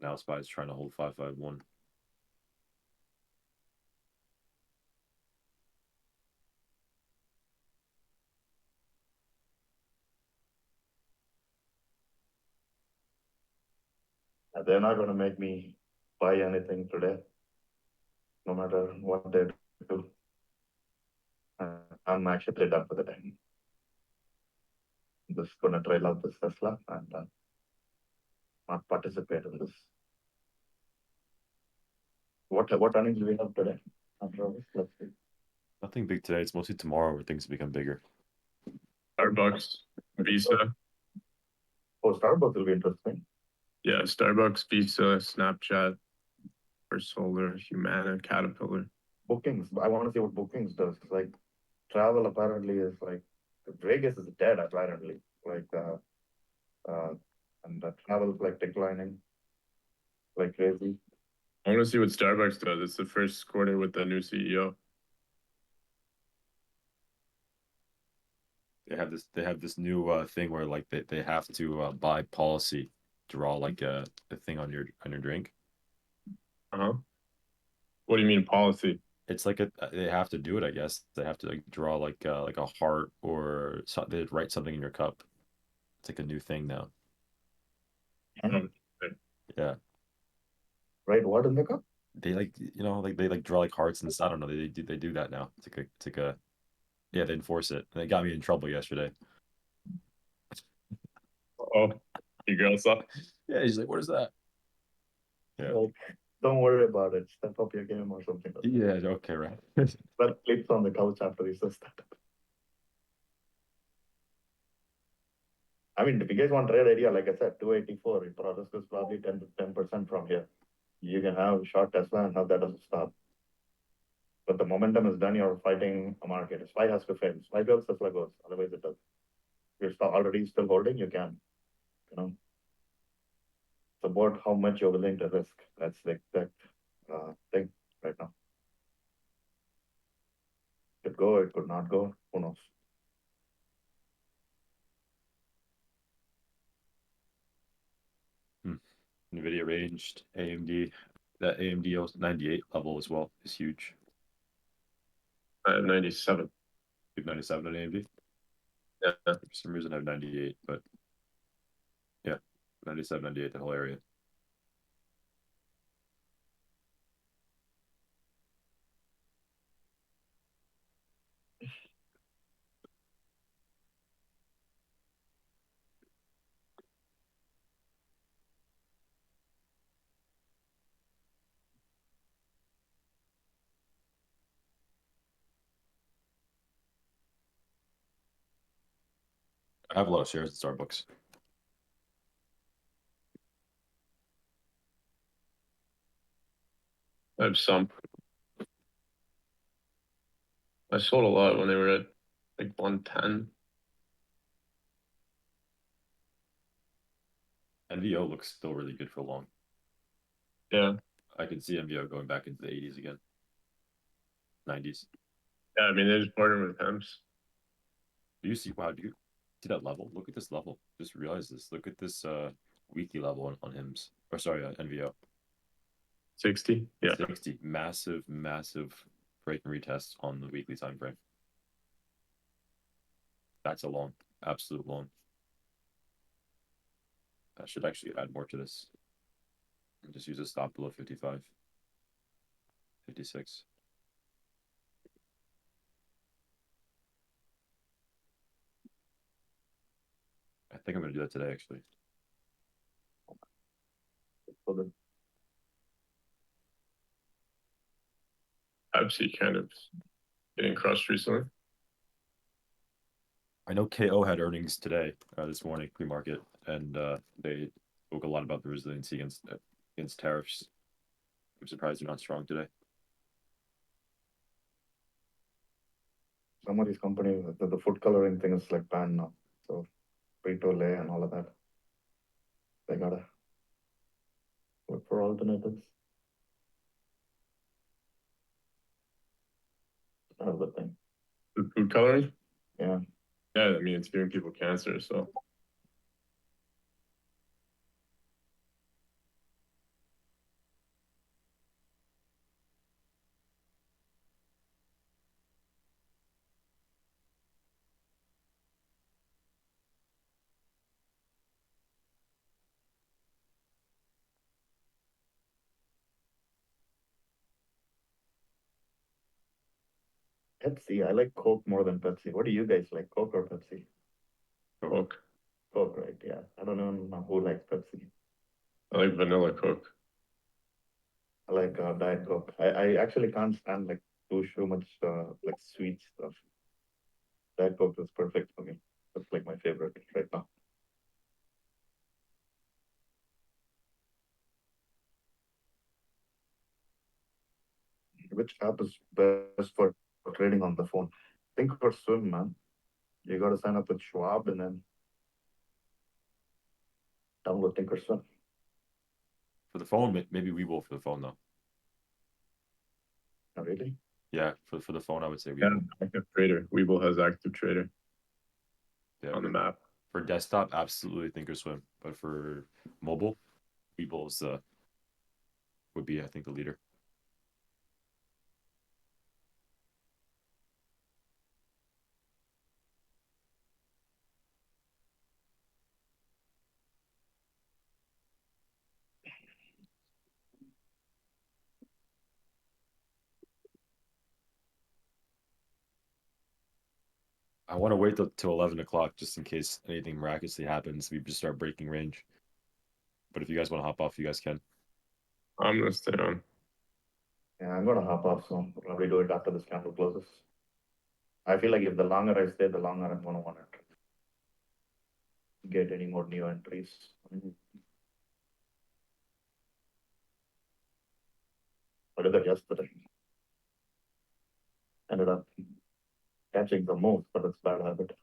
D: Now SPY is trying to hold 551.
B: They're not gonna make me buy anything today, no matter what they do. I'm actually done for the day. I'm just gonna trail out this Tesla and not participate in this. What earnings do we have today? After all this, let's see.
D: Nothing big today. It's mostly tomorrow where things become bigger.
A: Starbucks, Visa.
B: Oh, Starbucks will be interesting.
A: Yeah, Starbucks, Visa, Snapchat, First Solar, Humana, Caterpillar.
B: Bookings. I want to see what bookings does. Like travel apparently is like Vegas is dead apparently. Like and travel is like declining like crazy.
A: I want to see what Starbucks does. It's the first quarter with the new CEO.
D: They have this new thing where like they have to buy policy, draw like a thing on your drink.
A: Uh-huh. What do you mean policy?
D: It's like they have to do it, I guess. They have to like draw like a heart or so, they write something in your cup. It's like a new thing now.
A: Um,
D: Yeah.
B: Right? What in the cup?
D: They like like they like draw like hearts and I don't know. They do that now. It's like a yeah, they enforce it. And they got me in trouble yesterday.
A: Oh, your girl saw.
D: Yeah, he's like, what is that? Yeah.
B: Like, don't worry about it. Step up your game or something.
D: Yeah, okay, right.
B: But clips on the couch after he says that. I mean, if you guys want trade idea, like I said, 284, it risk is probably 10% from here. You can have short Tesla and have that as a stop. But the momentum is done, you're fighting a market. SPY has to fail. SPY goes, Tesla goes. Otherwise it does. If you're already still holding, you can. You know. It's about how much you're willing to risk. That's the exact thing right now. It could go, it could not go. Who knows?
D: NVIDIA ranged AMD. That AMD 98 level as well is huge.
A: I have 97.
D: You have 97 on AMD.
A: Yeah.
D: For some reason, I have 98, but yeah, 97, 98, the whole area. I have a lot of shares in Starbucks.
A: I have some. I sold a lot when they were at like 110.
D: NVO looks still really good for long.
A: Yeah.
D: I can see NVO going back into the 80s again. 90s.
A: Yeah, I mean, they just partnered with Temps.
D: Do you see, wow, do you see that level? Look at this level. Just realize this. Look at this weekly level on HIMS. Or sorry, NVO.
A: 60. Yeah.
D: 60. Massive, massive break and retest on the weekly time frame. That's a long, absolute long. I should actually add more to this. And just use a stop below 55. 56. I think I'm going to do that today, actually.
B: So the
A: Pepsi kind of getting crushed recently.
D: I know KO had earnings today, this morning, pre-market, and they spoke a lot about the resiliency against tariffs. I'm surprised they're not strong today.
B: some of these companies, the food coloring thing is like banned now. So Frito-Lay and all of that. They gotta look for alternatives. kind of a good thing.
A: The food coloring?
B: Yeah.
A: Yeah, I mean, it's giving people cancer, so.
B: Pepsi. I like Coke more than Pepsi. What do you guys like, Coke or Pepsi?
A: Coke.
B: Coke, right? Yeah. I don't know who likes Pepsi.
A: I like vanilla Coke.
B: I like Diet Coke. I actually can't stand like too much like sweet stuff. Diet Coke is perfect for me. That's like my favorite right now. Which app is best for trading on the phone? Thinkorswim, man. You got to sign up with Schwab and then download Thinkorswim.
D: For the phone, maybe Webull for the phone though.
B: Oh, really?
D: Yeah, for the phone, I would say
A: Yeah,
D: Webull.
A: active trader. Webull has active trader
D: Yeah,
A: on the map.
D: for desktop, absolutely Thinkorswim, but for mobile, Webull's would be, I think, the leader. I want to wait till 11 o'clock just in case anything miraculously happens. We just start breaking range. But if you guys want to hop off, you guys can.
A: I'm gonna stay on.
B: Yeah, I'm gonna hop off soon. We'll probably do it after this candle closes. I feel like if the longer I stay, the longer I'm gonna want to get any more new entries. I did that yesterday. Ended up catching the most, but it's bad habit.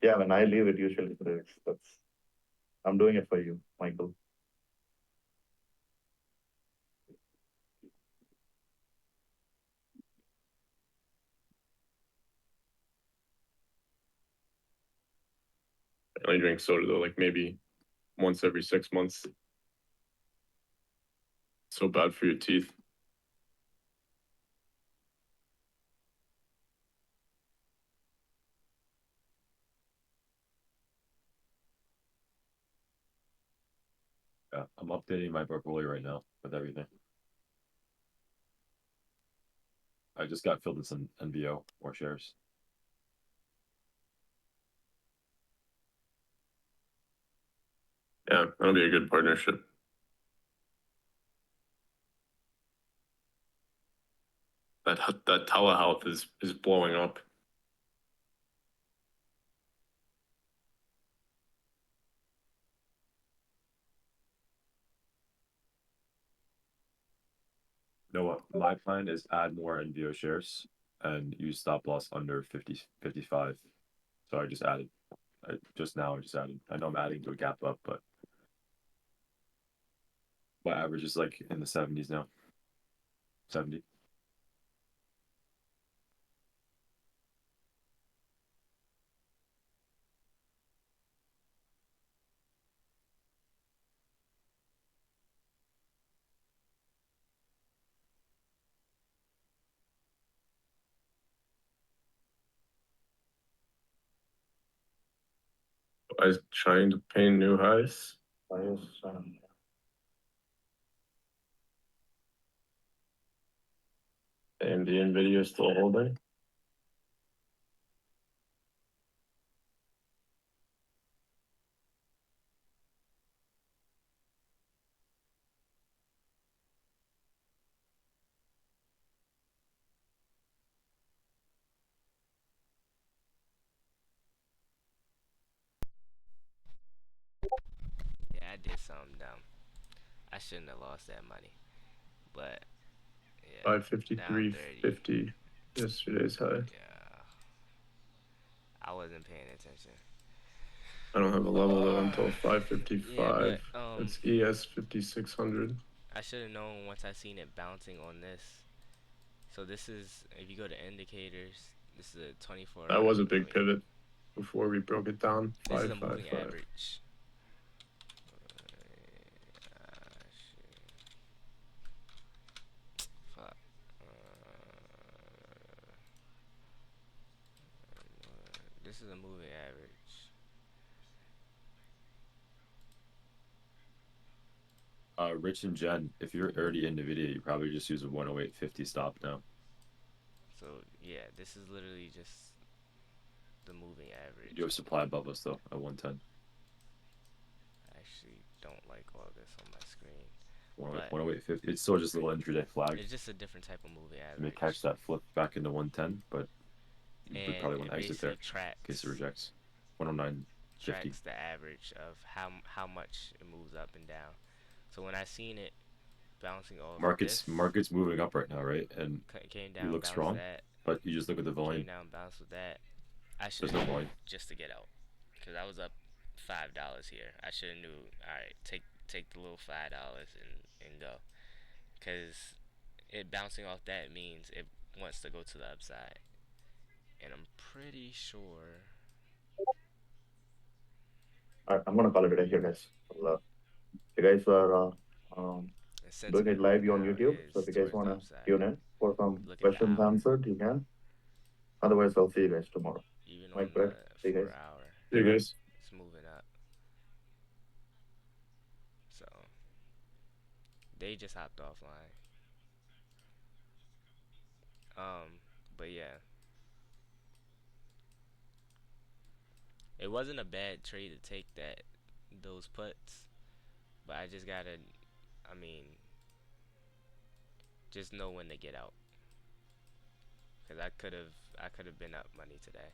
B: Yeah, when I leave, it usually breaks. I'm doing it for you, Michael.
A: I only drink soda though, like maybe once every 6 months. So bad for your teeth.
D: Yeah, I'm updating my portfolio right now with everything. I just got filled with some NVO or shares.
A: Yeah, that'll be a good partnership. That telehealth is blowing up.
D: You know what? My plan is add more NVO shares and use stop loss under 55. So I just added. Just now I just added. I know I'm adding to a gap up, but my average is like in the 70s now. 70.
A: I was trying to paint new highs. AMD Nvidia still holding.
C: Yeah, I did something dumb. I shouldn't have lost that money. But yeah.
A: 553.50 yesterday's high.
C: Yeah. I wasn't paying attention.
A: I don't have a level though until 555.
C: Yeah, but,
A: It's ES 5600.
C: I should have known once I seen it bouncing on this So this is, if you go to indicators, this is a 24.
A: That was a big
C: moving-
A: pivot before we broke it down.
C: This is a
A: 5, 5,
C: moving
A: 5.
C: average. Fuck. This is a moving average.
D: Rich and Jen, if you're already in NVIDIA, you probably just use a 108.50 stop now.
C: So yeah, this is literally just the moving average.
D: You do have supply above us though at 110.
C: I actually don't like all this on my screen.
D: 108.50. It's still just a little intraday flag.
C: It's just a different type of moving
D: You
C: average.
D: may catch that flip back into 110, but you would
C: And
D: probably want
C: it
D: to exit there
C: basically
D: in case it rejects. 109.50.
C: tracks the average of how much it moves up and down. So when I seen it bouncing off this,
D: Market's moving up right now, right? And
C: came down,
D: you look
C: bounced
D: strong,
C: that,
D: but you just look at the
C: came
D: volume.
C: down, bounced with that. I should
D: There's no volume.
C: just to get out, because I was up $5 here. I should have knew. All right, take the little $5 and go, because it bouncing off that means it wants to go to the upside, and I'm pretty sure.
B: Alright, I'm gonna call it a day here, guys. You guys are doing it live on YouTube, so if you guys wanna tune in for some
C: Look at the
B: questions
C: hour.
B: answered, you can. Otherwise, I'll see you guys tomorrow.
C: Even
B: Mike,
C: on
B: Brett,
C: the
B: see you
C: 4
B: guys.
C: hour,
A: Hey guys.
C: it's moving up. So they just hopped offline. But yeah, it wasn't a bad trade to take those puts, but I just gotta, I mean, just know when to get out, cause I could have been up money today.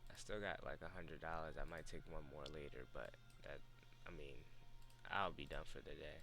C: I still got like $100. I might take one more later, but I mean, I'll be done for the day.